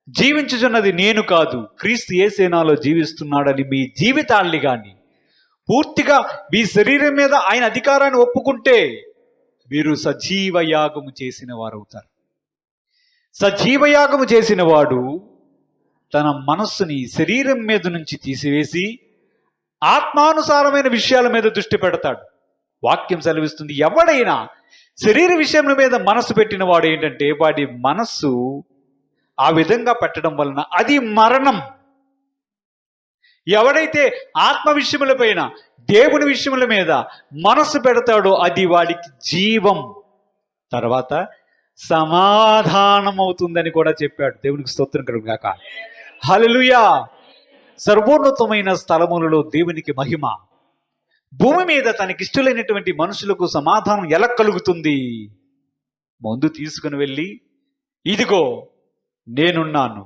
జీవించుచున్నది నేను కాదు, క్రీస్తు యేసే నాలో జీవిస్తున్నాడని మీ జీవితాల్ని కానీ పూర్తిగా మీ శరీరం మీద ఆయన అధికారాన్ని ఒప్పుకుంటే మీరు సజీవయాగము చేసిన వారు అవుతారు. సజీవయాగము చేసిన వాడు తన మనస్సుని శరీరం మీద నుంచి తీసివేసి ఆత్మానుసారమైన విషయాల మీద దృష్టి పెడతాడు. వాక్యం సెలవిస్తుంది, ఎవడైనా శరీర విషయముల మీద మనస్సు పెట్టిన వాడు ఏంటంటే, వాడి మనస్సు ఆ విధంగా పెట్టడం వలన అది మరణం. ఎవడైతే ఆత్మ విషయముల పైన, దేవుని విషయముల మీద మనస్సు పెడతాడో అది వాడికి జీవం, తర్వాత సమాధానం అవుతుందని కూడా చెప్పాడు. దేవునికి స్తోత్రం కలుగును గాక. హల్లెలూయా. సర్వోన్నతమైన స్థలములలో దేవునికి మహిమ. భూమి మీద తనకిష్టలైనటువంటి మనుషులకు సమాధానం ఎలా కలుగుతుంది? ముందు తీసుకుని వెళ్ళి, ఇదిగో నేనున్నాను,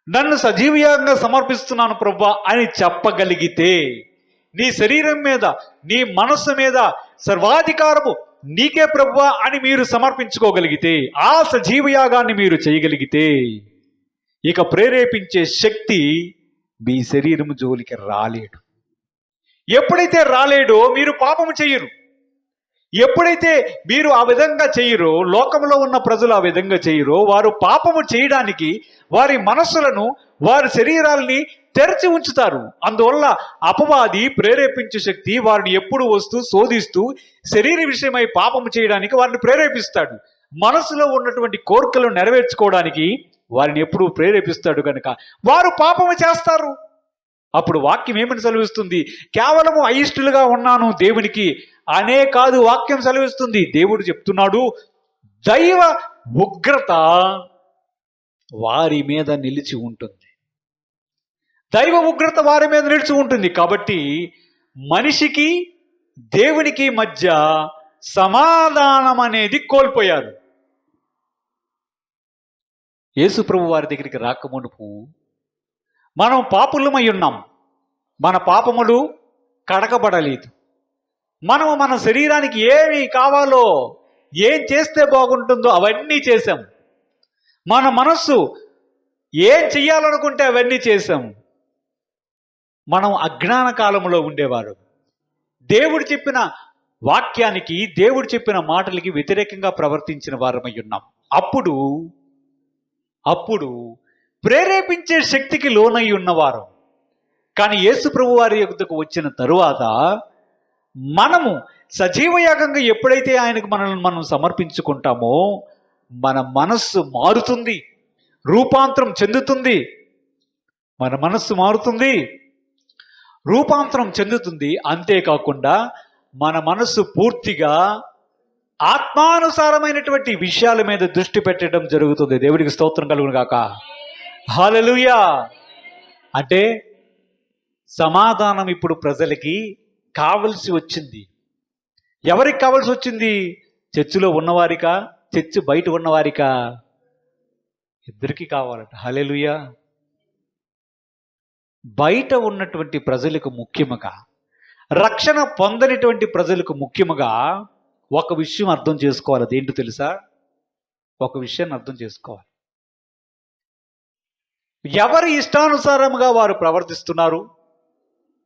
నన్ను సజీవయాగంగా సమర్పిస్తున్నాను ప్రభువా అని చెప్పగలిగితే, నీ శరీరం మీద, నీ మనస్సు మీద సర్వాధికారము నీకే ప్రభువా అని మీరు సమర్పించుకోగలిగితే, ఆ సజీవయాగాన్ని మీరు చేయగలిగితే, ఇక ప్రేరేపించే శక్తి మీ శరీరము జోలికి రాలేడు. ఎప్పుడైతే రాలేడో మీరు పాపము చెయ్యరు. ఎప్పుడైతే మీరు ఆ విధంగా చేయరో, లోకంలో ఉన్న ప్రజలు ఆ విధంగా చేయరో, వారు పాపము చేయడానికి వారి మనస్సులను, వారి శరీరాల్ని తెరచి ఉంచుతారు. అందువల్ల అపవాది ప్రేరేపించే శక్తి వారిని ఎప్పుడు వస్తూ శోధిస్తూ శరీర విషయమై పాపము చేయడానికి వారిని ప్రేరేపిస్తాడు. మనసులో ఉన్నటువంటి కోరికలను నెరవేర్చుకోవడానికి వారిని ఎప్పుడూ ప్రేరేపిస్తాడు కనుక వారు పాపము చేస్తారు. అప్పుడు వాక్యం ఏమని సెలవిస్తుంది? కేవలము అయిష్టులుగా ఉన్నాను దేవునికి అనే కాదు, వాక్యం సెలవిస్తుంది, దేవుడు చెప్తున్నాడు, దైవ ఉగ్రత వారి మీద నిలిచి ఉంటుంది. దైవ ఉగ్రత వారి మీద నిలిచి ఉంటుంది. కాబట్టి మనిషికి దేవునికి మధ్య సమాధానం అనేది కోల్పోయారు. యేసు ప్రభు వారి దగ్గరికి రాకమునుపు మనం పాపులమై ఉన్నాం. మన పాపములు కడగబడలేదు. మనము మన శరీరానికి ఏమి కావాలో, ఏం చేస్తే బాగుంటుందో అవన్నీ చేశాం. మన మనస్సు ఏం చెయ్యాలనుకుంటే అవన్నీ చేశాం. మనం అజ్ఞాన కాలంలో ఉండేవారు. దేవుడు చెప్పిన వాక్యానికి, దేవుడు చెప్పిన మాటలకి వ్యతిరేకంగా ప్రవర్తించిన వారమై ఉన్నాం. అప్పుడు ప్రేరేపించే శక్తికి లోనై ఉన్నవారు. కానీ యేసు ప్రభు వారి యొద్దకు వచ్చిన తరువాత మనము సజీవయాగంగా ఎప్పుడైతే ఆయనకు మనల్ని మనం సమర్పించుకుంటామో, మన మనస్సు మారుతుంది, రూపాంతరం చెందుతుంది. మన మనస్సు మారుతుంది, రూపాంతరం చెందుతుంది. అంతేకాకుండా మన మనస్సు పూర్తిగా ఆత్మానుసారమైనటువంటి విషయాల మీద దృష్టి పెట్టడం జరుగుతుంది. దేవుడికి స్తోత్రం కలుగును గాక. హల్లెలూయా. అంటే సమాధానం ఇప్పుడు ప్రజలకి కావలసి వచ్చింది. ఎవరికి కావలసి వచ్చింది? చర్చిలో ఉన్నవారికా, చర్చి బయట ఉన్నవారికా? ఇద్దరికి కావాలట. హల్లెలూయా. బయట ఉన్నటువంటి ప్రజలకు ముఖ్యముగా, రక్షణ పొందనిటువంటి ప్రజలకు ముఖ్యముగా ఒక విషయం అర్థం చేసుకోవాలి. అదేంటో తెలుసా? ఒక విషయాన్ని అర్థం చేసుకోవాలి. ఎవరి ఇష్టానుసారముగా వారు ప్రవర్తిస్తున్నారు,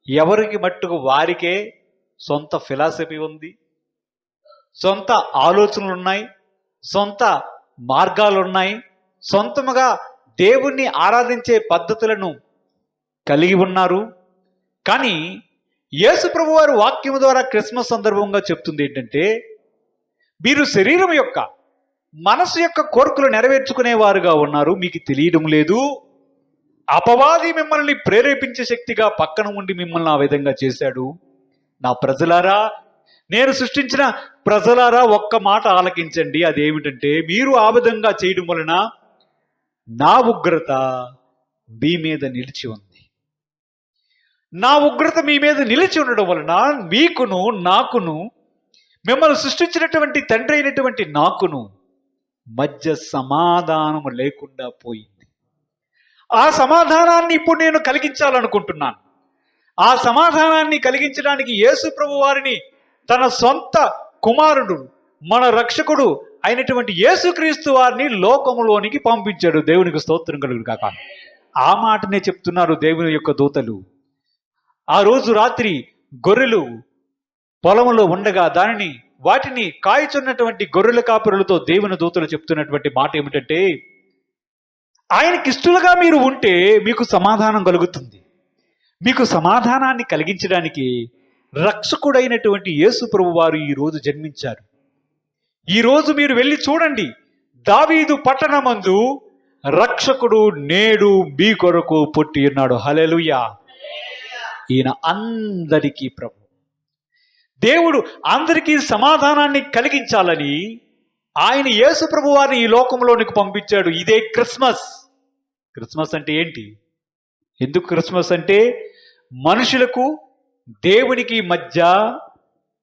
ఎవరికి మట్టుకు వారికే సొంత ఫిలాసఫీ ఉంది, సొంత ఆలోచనలు ఉన్నాయి, సొంత మార్గాలు ఉన్నాయి, సొంతముగా దేవుణ్ణి ఆరాధించే పద్ధతులను కలిగి ఉన్నారు. కానీ యేసు ప్రభు వారు వాక్యము ద్వారా క్రిస్మస్ సందర్భంగా చెప్తుంది ఏంటంటే, మీరు శరీరం యొక్క, మనసు యొక్క కోరికలు నెరవేర్చుకునేవారుగా ఉన్నారు, మీకు తెలియడం లేదు. అపవాది మిమ్మల్ని ప్రేరేపించే శక్తిగా పక్కన ఉండి మిమ్మల్ని ఆ విధంగా చేశాడు. నా ప్రజలారా, నేను సృష్టించిన ప్రజలారా, ఒక్క మాట ఆలకించండి. అదేమిటంటే, మీరు ఆ విధంగా చేయడం వలన నా ఉగ్రత మీ మీద నిలిచి ఉంది. నా ఉగ్రత మీ మీద నిలిచి ఉండడం వలన మీకును, నాకును, మిమ్మల్ని సృష్టించినటువంటి తండ్రి అయినటువంటి నాకును మధ్య సమాధానం లేకుండా పోయింది. ఆ సమాధానాన్ని ఇప్పుడు నేను కలిగించాలనుకుంటున్నాను. ఆ సమాధానాన్ని కలిగించడానికి యేసు ప్రభు వారిని తన సొంత కుమారుడు, మన రక్షకుడు అయినటువంటి యేసుక్రీస్తు వారిని లోకములోనికి పంపించాడు. దేవునికి స్తోత్రం కలుగును గాక. ఆ మాటనే చెప్తున్నారు దేవుని యొక్క దూతలు. ఆ రోజు రాత్రి గొర్రెలు పొలంలో ఉండగా వాటిని కాయుచున్నటువంటి గొర్రెల కాపురులతో దేవుని దూతలు చెప్తున్నటువంటి మాట ఏమిటంటే, ఆయనకి ఇష్టలుగా మీరు ఉంటే మీకు సమాధానం కలుగుతుంది. మీకు సమాధానాన్ని కలిగించడానికి రక్షకుడైనటువంటి యేసు ప్రభు వారు ఈరోజు జన్మించారు. ఈరోజు మీరు వెళ్ళి చూడండి, దావీదు పట్టణమందు రక్షకుడు నేడు మీ కొరకు పుట్టి ఉన్నాడు. హల్లెలూయా. ఈయన అందరికీ ప్రభు. దేవుడు అందరికీ సమాధానాన్ని కలిగించాలని ఆయన యేసు ప్రభు వారిని ఈ లోకంలోనికి పంపించాడు. ఇదే క్రిస్మస్. క్రిస్మస్ అంటే ఏంటి? ఎందుకు క్రిస్మస్ అంటే, మనుషులకు దేవునికి మధ్య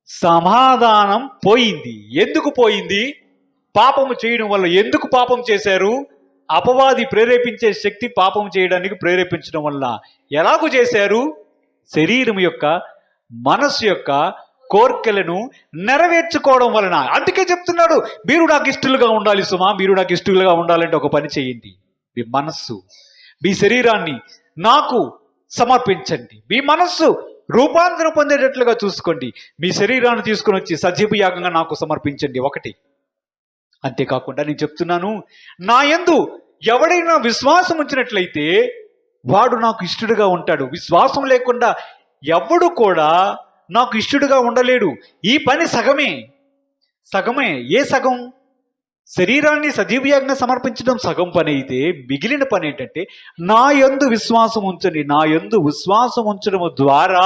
సమాధానం పోయింది. ఎందుకు పోయింది? పాపము చేయడం వల్ల. ఎందుకు పాపం చేశారు? అపవాది ప్రేరేపించే శక్తి పాపం చేయడానికి ప్రేరేపించడం వల్ల ఎలాగూ చేశారు? శరీరం యొక్క, మనస్సు యొక్క కోర్కెలను నెరవేర్చుకోవడం వలన. అందుకే చెప్తున్నాడు, మీరు నాకు ఇష్టలుగా ఉండాలి సుమా, మీరు నాకు ఇష్టలుగా ఉండాలంటే ఒక పని చేయండి. మీ మనస్సు, మీ శరీరాన్ని నాకు సమర్పించండి. మీ మనస్సు రూపాంతరం పొందేటట్లుగా చూసుకోండి. మీ శరీరాన్ని తీసుకుని వచ్చి సజీవ యాగంగా నాకు సమర్పించండి. ఒకటి. అంతేకాకుండా నేను చెప్తున్నాను, నా యందు ఎవడైనా విశ్వాసం ఉంచినట్లయితే వాడు నాకు ఇష్టడుగా ఉంటాడు. విశ్వాసం లేకుండా ఎవడు కూడా నాకు ఇష్టడుగా ఉండలేడు. ఈ పని సగమే. ఏ సగం? శరీరాన్ని సజీవయాగంగా సమర్పించడం సగం పని అయితే, మిగిలిన పని ఏంటంటే నా యందు విశ్వాసం ఉంచండి. నా యందు విశ్వాసం ఉంచడం ద్వారా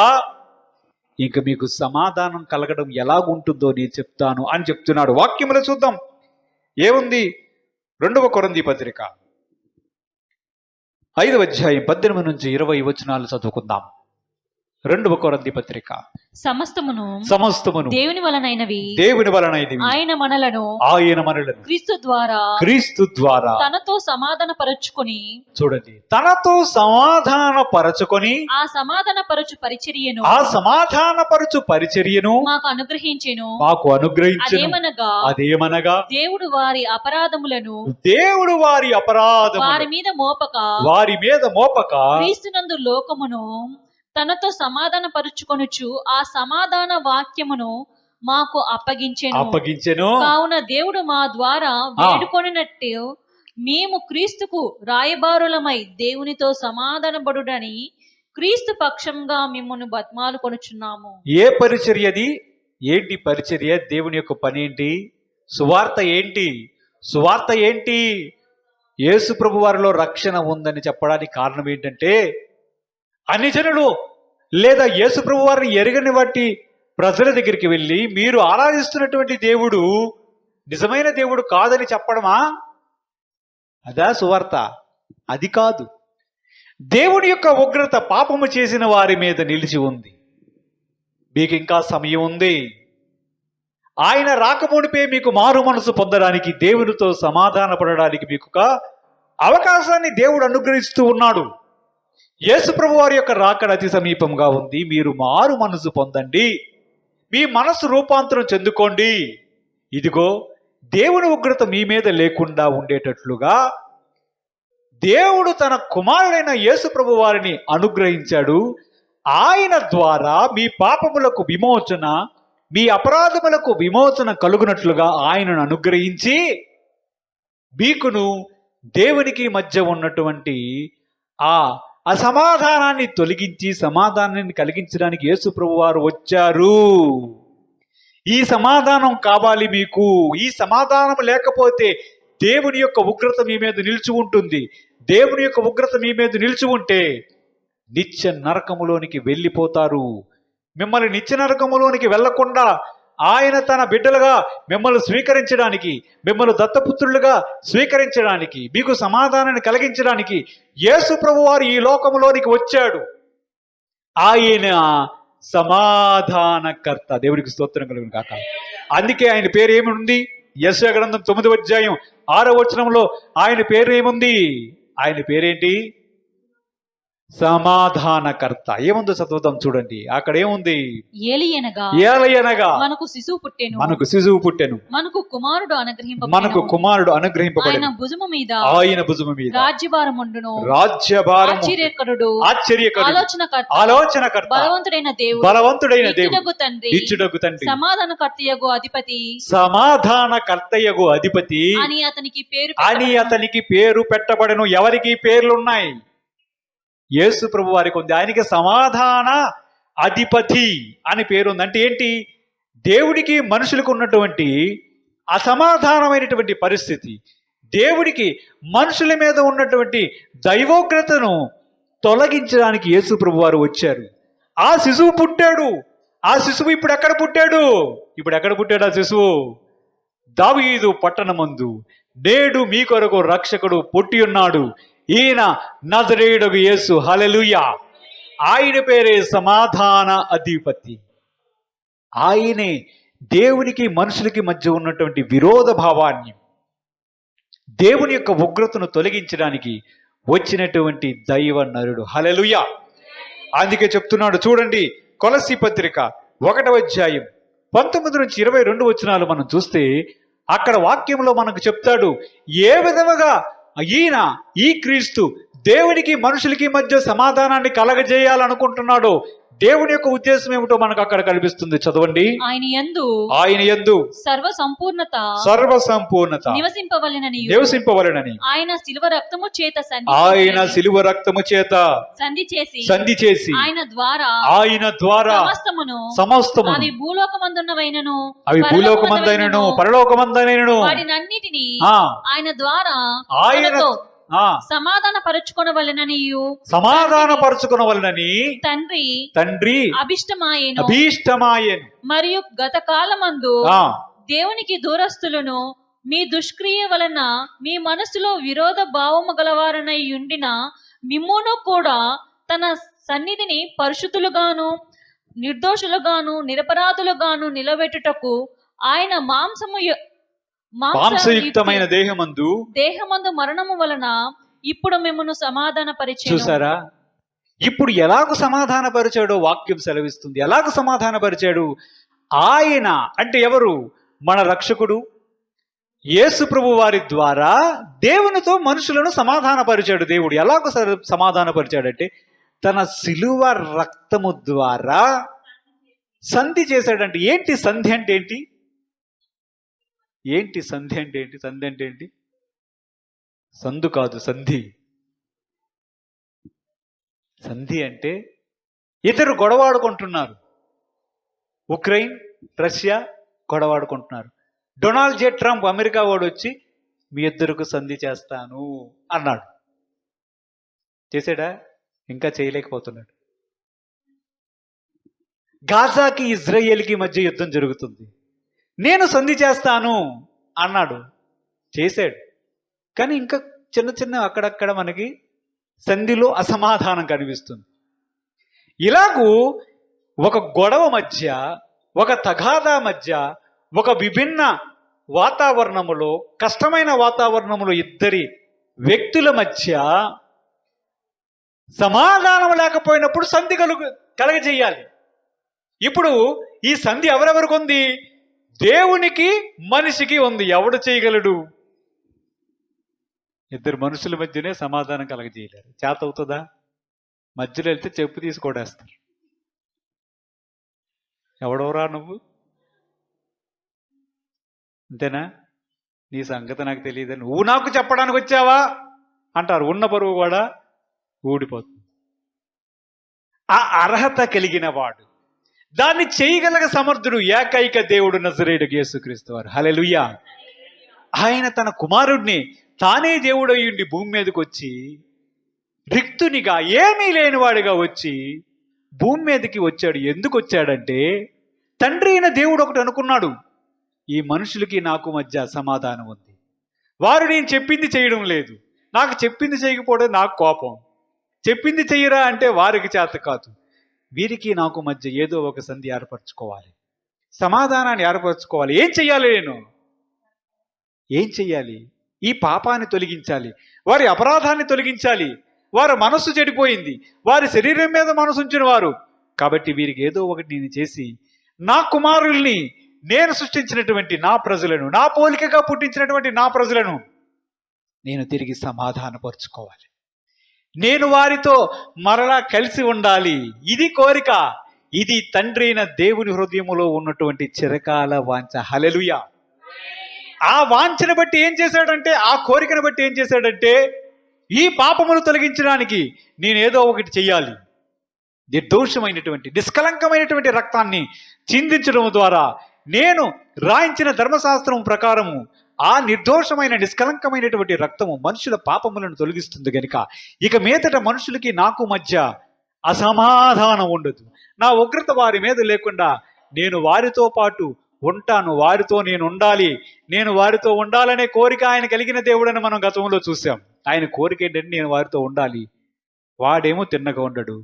ఇంక మీకు సమాధానం కలగడం ఎలాగుంటుందో నేను చెప్తాను అని చెప్తున్నాడు. వాక్యములు చూద్దాం ఏముంది. 2వ కొరింథీ పత్రిక 5వ అధ్యాయం 18 నుంచి 20 వచనాలు చదువుకుందాం. 2వ కొరింథీ పత్రిక. సమస్తమును దేవుని వలనైనవి, ఆయన మనలను క్రీస్తు ద్వారా తనతో సమాధానపరచుకొని, చూడండి, తనతో సమాధానపరచుకొని ఆ సమాధానపరచు పరిచర్యను మాకు అనుగ్రహించెను. అదేమనగా దేవుడు వారి అపరాధములను వారి మీద మోపక క్రీస్తునందు లోకమును తనతో సమాధాన పరుచుకొనుచు ఆ సమాధాన వాక్యమును మాకు అప్పగించెను. కావున దేవుడు మా ద్వారా వేడుకొనినట్టు మేము క్రీస్తుకు రాయబారులమై దేవునితో సమాధానపడుడని క్రీస్తు పక్షంగా మిమ్మల్ని బతిమాలు కొనుచున్నాము. ఏ పరిచర్యది? ఏంటి పరిచర్య? దేవుని యొక్క పని ఏంటి? సువార్త ఏంటి? యేసు ప్రభు వారిలో రక్షణ ఉందని చెప్పడానికి కారణం ఏంటంటే, అన్ని జనులు లేదా యేసు ప్రభు వారిని ఎరగని వాటి ప్రజల దగ్గరికి వెళ్ళి మీరు ఆరాధిస్తున్నటువంటి దేవుడు నిజమైన దేవుడు కాదని చెప్పడమా? అదా సువార్త? అది కాదు. దేవుని యొక్క ఉగ్రత పాపము చేసిన వారి మీద నిలిచి ఉంది. మీకు ఇంకా సమయం ఉంది. ఆయన రాకమునిపే మీకు మారు మనసు పొందడానికి, దేవునితో సమాధాన పడడానికి మీకు ఒక అవకాశాన్ని దేవుడు అనుగ్రహిస్తూ ఉన్నాడు. యేసు ప్రభు వారి యొక్క రాకడ అతి సమీపంగా ఉంది. మీరు మారు మనసు పొందండి, మీ మనసు రూపాంతరం చెందుకోండి. ఇదిగో దేవుని ఉగ్రత మీ మీద లేకుండా ఉండేటట్లుగా దేవుడు తన కుమారుడైన యేసు ప్రభు వారిని అనుగ్రహించాడు. ఆయన ద్వారా మీ పాపములకు విమోచన, మీ అపరాధములకు విమోచన కలుగునట్లుగా ఆయనను అనుగ్రహించి మీకును దేవునికి మధ్య ఉన్నటువంటి ఆ అసమాధానాన్ని తొలగించి సమాధానాన్ని కలిగించడానికి యేసు ప్రభు వారు వచ్చారు. ఈ సమాధానం కావాలి మీకు. ఈ సమాధానం లేకపోతే దేవుని యొక్క ఉగ్రత మీ మీద నిలిచి ఉంటుంది. దేవుని యొక్క ఉగ్రత మీ మీద నిలిచి ఉంటే నిత్య నరకములోనికి వెళ్ళిపోతారు. మిమ్మల్ని నిత్య నరకములోనికి వెళ్లకుండా ఆయన తన బిడ్డలుగా మిమ్మల్ని స్వీకరించడానికి, మిమ్మల్ని దత్తపుత్రులుగా స్వీకరించడానికి, మీకు సమాధానాన్ని కలిగించడానికి యేసు ప్రభు వారు ఈ లోకములోనికి వచ్చాడు. ఆయన సమాధానకర్త. దేవుడికి స్తోత్రం కలుగును కాక. అందుకే ఆయన పేరు ఏముంది? యెషయా గ్రంథం 9వ అధ్యాయం 6వ వచనంలో ఆయన పేరు ఏముంది? ఆయన పేరేంటి? సమాధానకర్త. ఏముందో చదువుదాం చూడండి. అక్కడ ఏముంది? ఏలయనగా మనకు శిశువు పుట్టెను, మనకు కుమారుడు అనుగ్రహింపబడెను, ఆయన భుజము మీద రాజ్యభారముండును. ఆశ్చర్యకరుడు, ఆలోచనకర్త, బలవంతుడైన దేవుడు, నిత్యుడగు తండ్రి, సమాధానకర్తయగు అధిపతి అని అతనికి పేరు పెట్టబడెను. ఎవరికి పేర్లున్నాయి? యేసు ప్రభు వారికి ఉంది. ఆయనకి సమాధాన అధిపతి అని పేరుంది. అంటే ఏంటి? దేవుడికి మనుషులకు ఉన్నటువంటి అసమాధానమైనటువంటి పరిస్థితి, దేవుడికి మనుషుల మీద ఉన్నటువంటి దైవోగ్రతను తొలగించడానికి యేసు ప్రభు వారు వచ్చారు. ఆ శిశువు పుట్టాడు. ఆ శిశువు ఇప్పుడు ఎక్కడ పుట్టాడు? ఆ శిశువు దావీదు పట్టణమందు నేడు మీ కొరకు రక్షకుడు పుట్టి ఉన్నాడు. ఈయన నజరేయుడగు యేసు. హల్లెలూయా. ఆయన పేరే సమాధాన అధిపతి. ఆయనే దేవునికి మనుషులకి మధ్య ఉన్నటువంటి విరోధ భావాన్ని, దేవుని యొక్క ఉగ్రతను తొలగించడానికి వచ్చినటువంటి దైవ నరుడు. హల్లెలూయా. అందుకే చెప్తున్నాడు చూడండి, కొలస్సీ పత్రిక 1వ అధ్యాయం 19 నుంచి 22 వచనాలు మనం చూస్తే అక్కడ వాక్యంలో మనకు చెప్తాడు ఏ విధముగా ఈ క్రీస్తు దేవునికి మనుషులకి మధ్య సమాధానాన్ని కలగజేయాలనుకుంటున్నాడో దేవుని యొక్క ఉద్దేశం ఏమిటో మనకు అక్కడ కనిపిస్తుంది. చదవండి. ఆయన యందు సర్వ సంపూర్ణత నివసింపవలెనని ఆయన శిలువ రక్తము చేత సంధి చేసి ఆయన ద్వారా సమస్తమును అవి భూలోకమందైనను పరలోకమందైనను వాటినన్నిటిని ఆయన ద్వారా సమాధాన పరుచుకొనవలెనని తండ్రి అభిష్టమాయెను. మరియు గత కాలమందు దేవునికి దూరస్తులను మీ దుష్క్రియ వలన మీ మనసులో విరోధ భావము గలవారనై ఉండిన మిమ్మును కూడా తన సన్నిధిని పరిశుద్ధులుగాను నిర్దోషులుగాను నిరపరాధులుగాను నిలబెట్టుటకు ఆయన మాంసయుక్తమైన దేహమందు మరణము వలన ఇప్పుడు మిమ్మును సమాధానపరిచెను. చూసారా, ఇప్పుడు ఎలాగూ సమాధానపరిచాడో వాక్యం సెలవిస్తుంది. ఎలాగూ సమాధానపరిచాడు? ఆయన అంటే ఎవరు? మన రక్షకుడు యేసు ప్రభు వారి ద్వారా దేవునితో మనుషులను సమాధానపరిచాడు. దేవుడు ఎలాగో సమాధానపరిచాడంటే తన శిలువ రక్తము ద్వారా సంధి చేశాడంటే. ఏంటి సంధి అంటే ఏంటి? ఏంటి సంధి అంటే ఏంటి? సంధి అంటే ఏంటి? సంధు కాదు, సంధి. సంధి అంటే ఇద్దరు గొడవాడుకుంటున్నారు. ఉక్రెయిన్ రష్యా గొడవాడుకుంటున్నారు. డొనాల్డ్ జే ట్రంప్ అమెరికా వాడు వచ్చి మీ ఇద్దరికి సంధి చేస్తాను అన్నాడు. చేసాడా? ఇంకా చేయలేకపోతున్నాడు. గాజాకి ఇజ్రాయేల్కి మధ్య యుద్ధం జరుగుతుంది. నేను సంధి చేస్తాను అన్నాడు, చేశాడు. కానీ ఇంకా చిన్న చిన్న అక్కడక్కడ మనకి సంధిలో అసమాధానం కనిపిస్తుంది. ఇలాగూ ఒక గొడవ మధ్య, ఒక తగాదా మధ్య, ఒక విభిన్న వాతావరణములో, కష్టమైన వాతావరణములో ఇద్దరి వ్యక్తుల మధ్య సమాధానం లేకపోయినప్పుడు సంధి కలగజేయాలి. ఇప్పుడు ఈ సంధి ఎవరెవరికి ఉంది? దేవునికి మనిషికి ఉంది. ఎవడు చేయగలడు? ఇద్దరు మనుషుల మధ్యనే సమాధానం కలగజేయలేరు. చేత అవుతుందా? మధ్యలో వెళ్తే చెప్పు తీసుకోడేస్తారు. ఎవడవరా నువ్వు? అంతేనా? నీ సంగతి నాకు తెలియదు, నువ్వు నాకు చెప్పడానికి వచ్చావా అంటారు. ఉన్న పరువు కూడా ఊడిపోతుంది. ఆ అర్హత కలిగిన వాడు, దాన్ని చేయగలగ సమర్థుడు ఏకైక దేవుడు నజరేయుడు యేసుక్రీస్తు వారు. హల్లెలూయా. ఆయన తన కుమారుడిని తానే దేవుడు అయ్యుండి భూమి మీదకి వచ్చి రిక్తునిగా, ఏమీ లేనివాడిగా వచ్చి భూమి మీదకి వచ్చాడు. ఎందుకు వచ్చాడంటే తండ్రి అయిన దేవుడు ఒకటి అనుకున్నాడు, ఈ మనుషులకి నాకు మధ్య సమాధానం ఉంది. వారు నేను చెప్పింది చేయడం లేదు, నాకు చెప్పింది చేయకపోవడం నాకు కోపం. చెప్పింది చెయ్యరా అంటే వారికి చేత కాదు. వీరికి నాకు మధ్య ఏదో ఒక సంధి ఏర్పరచుకోవాలి, సమాధానాన్ని ఏర్పరచుకోవాలి. ఏం చెయ్యాలి? ఏం చెయ్యాలి? ఈ పాపాన్ని తొలగించాలి, వారి అపరాధాన్ని తొలగించాలి. వారి మనస్సు చెడిపోయింది, వారి శరీరం మీద మనసు ఉంచిన వారు. కాబట్టి వీరికి ఏదో ఒకటి నేను చేసి నా కుమారుల్ని, నేను సృష్టించినటువంటి నా ప్రజలను, నా పోలికగా పుట్టించినటువంటి నా ప్రజలను నేను తిరిగి సమాధానపరుచుకోవాలి. నేను వారితో మరలా కలిసి ఉండాలి. ఇది కోరిక. ఇది తండ్రి అయిన దేవుని హృదయములో ఉన్నటువంటి చిరకాల వాంఛ. హల్లెలూయా. ఆ వాంఛను బట్టి ఏం చేశాడంటే, ఆ కోరికను బట్టి ఏం చేశాడంటే, ఈ పాపమును తొలగించడానికి నేనేదో ఒకటి చెయ్యాలి. నిర్దోషమైనటువంటి నిష్కలంకమైనటువంటి రక్తాన్ని చిందించడం ద్వారా, నేను రాయించిన ధర్మశాస్త్రం ప్రకారము ఆ నిర్దోషమైన నిష్కలంకమైనటువంటి రక్తము మనుషుల పాపములను తొలగిస్తుంది గనుక ఇక మీదట మనుషులకి నాకు మధ్య అసమాధానం ఉండదు. నా ఉగ్రత వారి మీద లేకుండా నేను వారితో పాటు ఉంటాను, వారితో నేను ఉండాలి. నేను వారితో ఉండాలనే కోరిక ఆయన కలిగిన దేవుడని మనం గతంలో చూసాం. ఆయన కోరిక ఏంటంటే నేను వారితో ఉండాలి. వాడేమో తిన్నగా ఉండడు,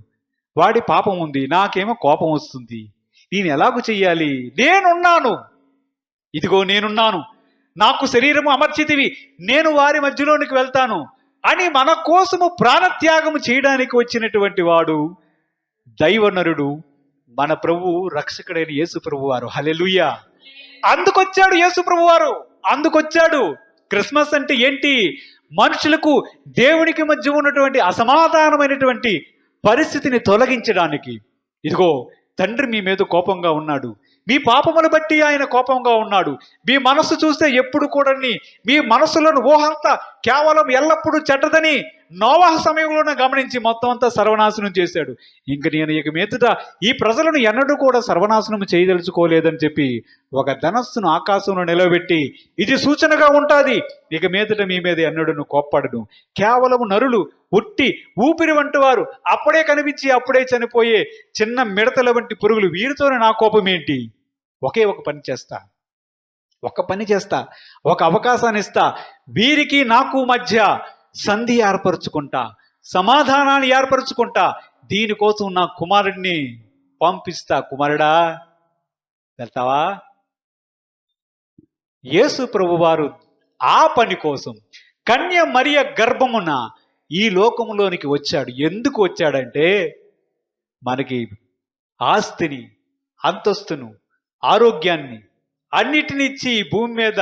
వాడి పాపం ఉంది, నాకేమో కోపం వస్తుంది. నేను ఎలాగూ చెయ్యాలి? నేనున్నాను, ఇదిగో నేనున్నాను, నాకు శరీరము అమర్చితివి, నేను వారి మధ్యలోనికి వెళ్తాను అని మన కోసము ప్రాణత్యాగము చేయడానికి వచ్చినటువంటి వాడు దైవనరుడు, మన ప్రభువు, రక్షకుడైన యేసు ప్రభు వారు. హల్లెలూయా. అందుకొచ్చాడు యేసు ప్రభు వారు, అందుకొచ్చాడు. క్రిస్మస్ అంటే ఏంటి? మనుషులకు దేవునికి మధ్య ఉన్నటువంటి అసమాధానమైనటువంటి పరిస్థితిని తొలగించడానికి. ఇదిగో, తండ్రి మీ మీద కోపంగా ఉన్నాడు, మీ పాపమును బట్టి ఆయన కోపంగా ఉన్నాడు. మీ మనస్సు చూస్తే ఎప్పుడు కూడా మీ మనస్సులోని ఊహంతా కేవలం ఎల్లప్పుడూ చెడ్డదని నోవాహ సమయంలోనే గమనించి మొత్తం అంతా సర్వనాశనం చేశాడు. ఇంక నేను ఇక మీదట ఈ ప్రజలను ఎన్నడూ కూడా సర్వనాశనం చేయదలుచుకోలేదని చెప్పి ఒక ధనస్సును ఆకాశంలో నిలబెట్టి, ఇది సూచనగా ఉంటుంది, ఇక మీదట మీ మీద ఎన్నడూ కోప్పడను. కేవలం నరులు, ఉట్టి ఊపిరి వంటి వారు, అప్పుడే కనిపించి అప్పుడే చనిపోయే చిన్న మిడతల వంటి పురుగులు, వీరితోనే నా కోపం ఏంటి? ఒకే ఒక పని చేస్తా, ఒక అవకాశాన్ని ఇస్తా. వీరికి నాకు మధ్య సంధి ఏర్పరచుకుంటా, సమాధానాన్ని ఏర్పరచుకుంటా. దీనికోసం నా కుమారుడిని పంపిస్తా. కుమారుడా, వెళ్తావా? యేసు ప్రభువారు ఆ పని కోసం కన్య మరియ గర్భమున ఈ లోకములోనికి వచ్చాడు. ఎందుకు వచ్చాడంటే, మనకి ఆస్తిని, అంతస్తును, ఆరోగ్యాన్ని అన్నిటిని ఇచ్చి భూమి మీద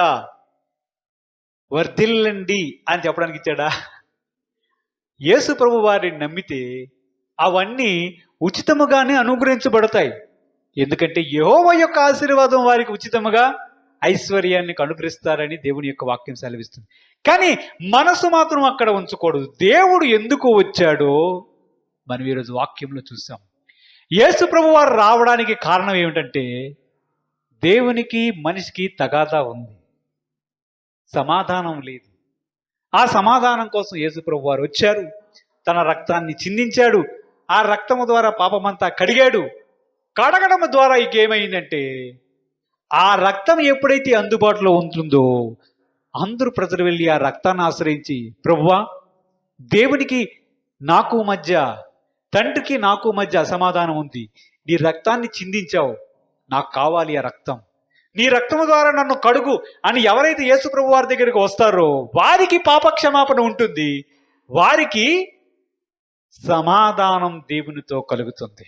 వర్ధిల్లండి అని చెప్పడానికి ఇచ్చాడా? యేసు ప్రభు వారిని నమ్మితే అవన్నీ ఉచితముగానే అనుగ్రహించబడతాయి. ఎందుకంటే యెహోవా యొక్క ఆశీర్వాదం వారికి ఉచితముగా ఐశ్వర్యాన్ని అనుగ్రహిస్తారని దేవుని యొక్క వాక్యం సెలవిస్తుంది. కానీ మనసు మాత్రం అక్కడ ఉంచకూడదు. దేవుడు ఎందుకు వచ్చాడో మనం ఈరోజు వాక్యంలో చూసాం. యేసు ప్రభు వారు రావడానికి కారణం ఏమిటంటే, దేవునికి మనిషికి తగాదా ఉంది, సమాధానం లేదు. ఆ సమాధానం కోసం యేసు ప్రభు వారు వచ్చారు, తన రక్తాన్ని చిందించాడు. ఆ రక్తము ద్వారా పాపమంతా కడిగాడు. కడగడం ద్వారా ఇంకేమైందంటే, ఆ రక్తం ఎప్పుడైతే అందుబాటులో ఉంటుందో అందరూ ప్రజలు వెళ్ళి ఆ రక్తాన్ని ఆశ్రయించి, ప్రభువా, దేవునికి నాకు మధ్య, తండ్రికి నాకు మధ్య అసమాధానం ఉంది, నీ రక్తాన్ని చిందించావు, నాకు కావాలి ఆ రక్తం, నీ రక్తము ద్వారా నన్ను కడుగు అని ఎవరైతే యేసు ప్రభు వారి దగ్గరికి వస్తారో వారికి పాపక్షమాపణ ఉంటుంది, వారికి సమాధానం దేవునితో కలుగుతుంది.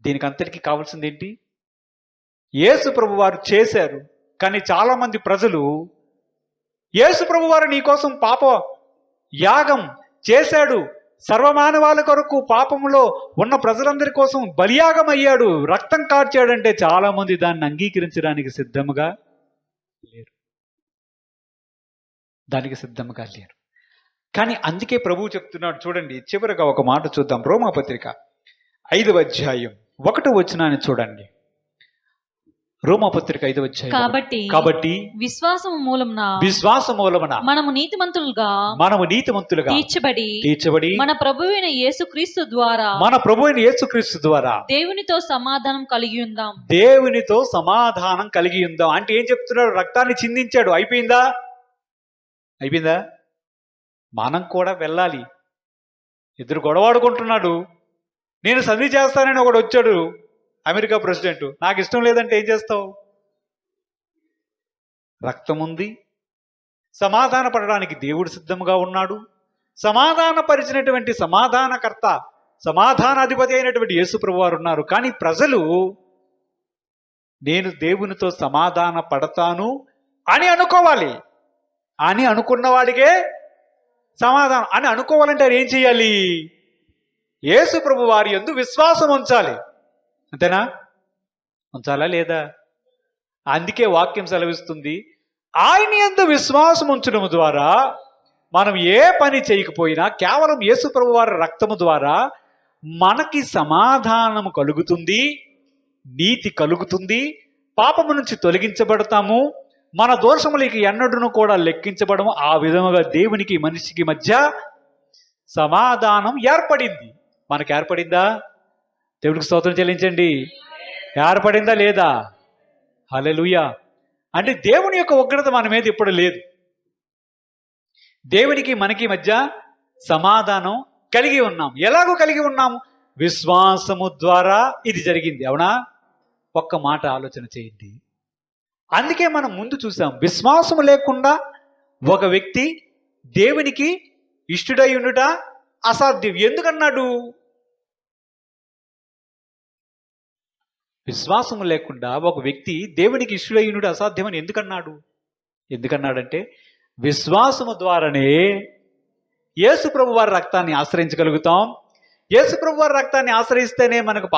దీనికి అంతటికీ కావాల్సింది ఏంటి? యేసు ప్రభు వారు చేశారు. కానీ చాలా మంది ప్రజలు, యేసు ప్రభు వారు నీ కోసం పాప యాగం చేశాడు, సర్వమానవాళి కొరకు పాపములో ఉన్న ప్రజలందరి కోసం బలియాగం అయ్యాడు, రక్తం కార్చాడంటే చాలా మంది దాన్ని అంగీకరించడానికి సిద్ధముగా లేరు. కానీ అందుకే ప్రభువు చెప్తున్నాడు. చూడండి, చివరిగా ఒక మాట చూద్దాం. రోమాపత్రిక 5వ అధ్యాయం 1వ వచనాన్ని చూడండి. రోమాపత్రిక 5వ అధ్యాయం. కాబట్టి విశ్వాసము మూలమున మనము నీతిమంతులుగా తీర్చబడి మన ప్రభువైన యేసుక్రీస్తు ద్వారా దేవునితో సమాధానం కలిగి ఉందాం. అంటే ఏం చెప్తున్నాడు? రక్తాన్ని చిందించాడు, అయిపోయిందా? మనం కూడా వెళ్ళాలి. ఇద్దరు గొడవాడుకుంటున్నాడు. నేను సంధి చేస్తానని ఒకడు వచ్చాడు, అమెరికా ప్రెసిడెంట్. నాకు ఇష్టం లేదంటే ఏం చేస్తావు? రక్తం ఉంది, సమాధాన పడడానికి దేవుడు సిద్ధంగా ఉన్నాడు. సమాధానపరిచినటువంటి సమాధానకర్త, సమాధానాధిపతి అయినటువంటి యేసు ప్రభు వారు ఉన్నారు. కానీ ప్రజలు, నేను దేవునితో సమాధాన పడతాను అని అనుకోవాలి. అని అనుకున్న వాడికే సమాధానం. అని అనుకోవాలంటే ఏం చేయాలి? యేసు ప్రభు వారి యందు విశ్వాసం ఉంచాలి. అంతేనా? ఉంచాలా లేదా? అందుకే వాక్యం సెలవిస్తుంది, ఆయన యందు విశ్వాసం ఉంచడం ద్వారా మనం ఏ పని చేయకపోయినా కేవలం యేసు ప్రభు వారి రక్తము ద్వారా మనకి సమాధానము కలుగుతుంది, నీతి కలుగుతుంది, పాపము నుంచి తొలగించబడతాము, మన దోషములకి ఎన్నడూను కూడా లెక్కించబడము. ఆ విధముగా దేవునికి మనిషికి మధ్య సమాధానం ఏర్పడింది. మనకు ఏర్పడిందా? దేవుడికి స్తోత్రం చెల్లించండి. ఏర్పడిందా లేదా? హల్లెలూయా. అంటే దేవుని యొక్క ఉగ్రత మన మీద ఇప్పుడు లేదు. దేవునికి మనకి మధ్య సమాధానం కలిగి ఉన్నాం. ఎలాగో కలిగి ఉన్నాము? విశ్వాసము ద్వారా ఇది జరిగింది. అవునా? ఒక్క మాట ఆలోచన చేయండి. అందుకే మనం ముందు చూసాం, విశ్వాసం లేకుండా ఒక వ్యక్తి దేవునికి ఇష్టుడై ఉండుట అసాధ్యం. ఎందుకన్నాడు? విశ్వాసం లేకుండా ఒక వ్యక్తి దేవునికి ఇష్టుడై ఉండుట అసాధ్యం అని ఎందుకన్నాడంటే విశ్వాసము ద్వారానే యేసు ప్రభు వారి రక్తాన్ని ఆశ్రయించగలుగుతాం. యేసు ప్రభు వారి రక్తాన్ని ఆశ్రయిస్తేనే మనకు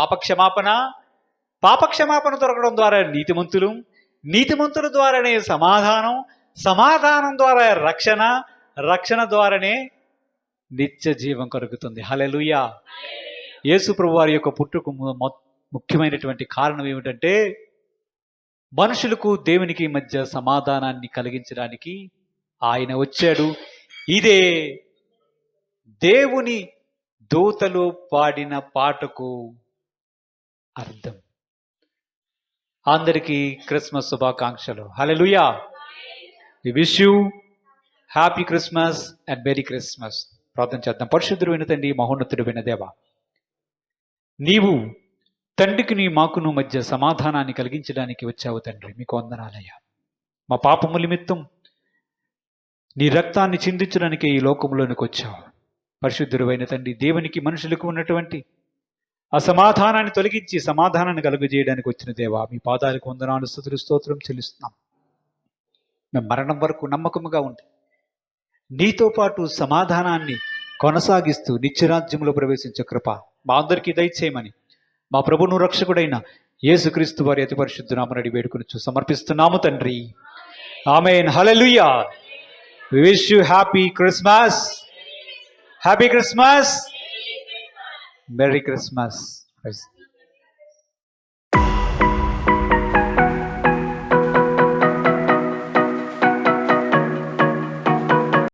పాపక్షమాపణ దొరకడం ద్వారా నీతిమంతుల ద్వారానే సమాధానం ద్వారా రక్షణ ద్వారానే నిత్య జీవం కలుగుతుంది. హల్లెలూయా. యేసు ప్రభు వారి యొక్క పుట్టుకు ముఖ్యమైనటువంటి కారణం ఏమిటంటే మనుషులకు దేవునికి మధ్య సమాధానాన్ని కలిగించడానికి ఆయన వచ్చాడు. ఇదే దేవుని దూతలు పాడిన పాటకు అర్థం. అందరికీ క్రిస్మస్ శుభాకాంక్షలు. హల్లెలూయా. We wish you happy Christmas and merry Christmas. ప్రార్థన చేద్దాం. పరిశుద్ధుడైన తండ్రి, మహోన్నతుడైన దేవా, నీవు తండ్రికి మాకును మధ్య సమాధానాన్ని కలిగించడానికి వచ్చావు తండ్రి. మీకు వందనాలయ్యా. మా పాపము నిమిత్తం నీ రక్తాన్ని చిందించడానికి ఈ లోకంలోనికి వచ్చావు. పరిశుద్ధుడైన తండ్రి, దేవునికి మనుషులకు ఉన్నటువంటి అసమాధానాన్ని తొలగించి సమాధానాన్ని కలుగజేయడానికి వచ్చిన దేవా, మీ పాదాలకు వందనాలు, స్తుతులు, స్తోత్రం చెల్లిస్తున్నాం. మేము మరణం వరకు నమ్మకముగా ఉండి నీతో పాటు సమాధానాన్ని కొనసాగిస్తూ నిత్యరాజ్యంలో ప్రవేశించే కృప మా అందరికీ దయచేయమని మా ప్రభువును రక్షకుడైన యేసుక్రీస్తు వారి అతి పరిశుద్ధ నామమున అడిగి వేడుకొనుచు సమర్పిస్తున్నాము తండ్రి. ఆమేన్. హల్లెలూయా. We wish you happy Christmas. Happy Christmas. Merry Christmas.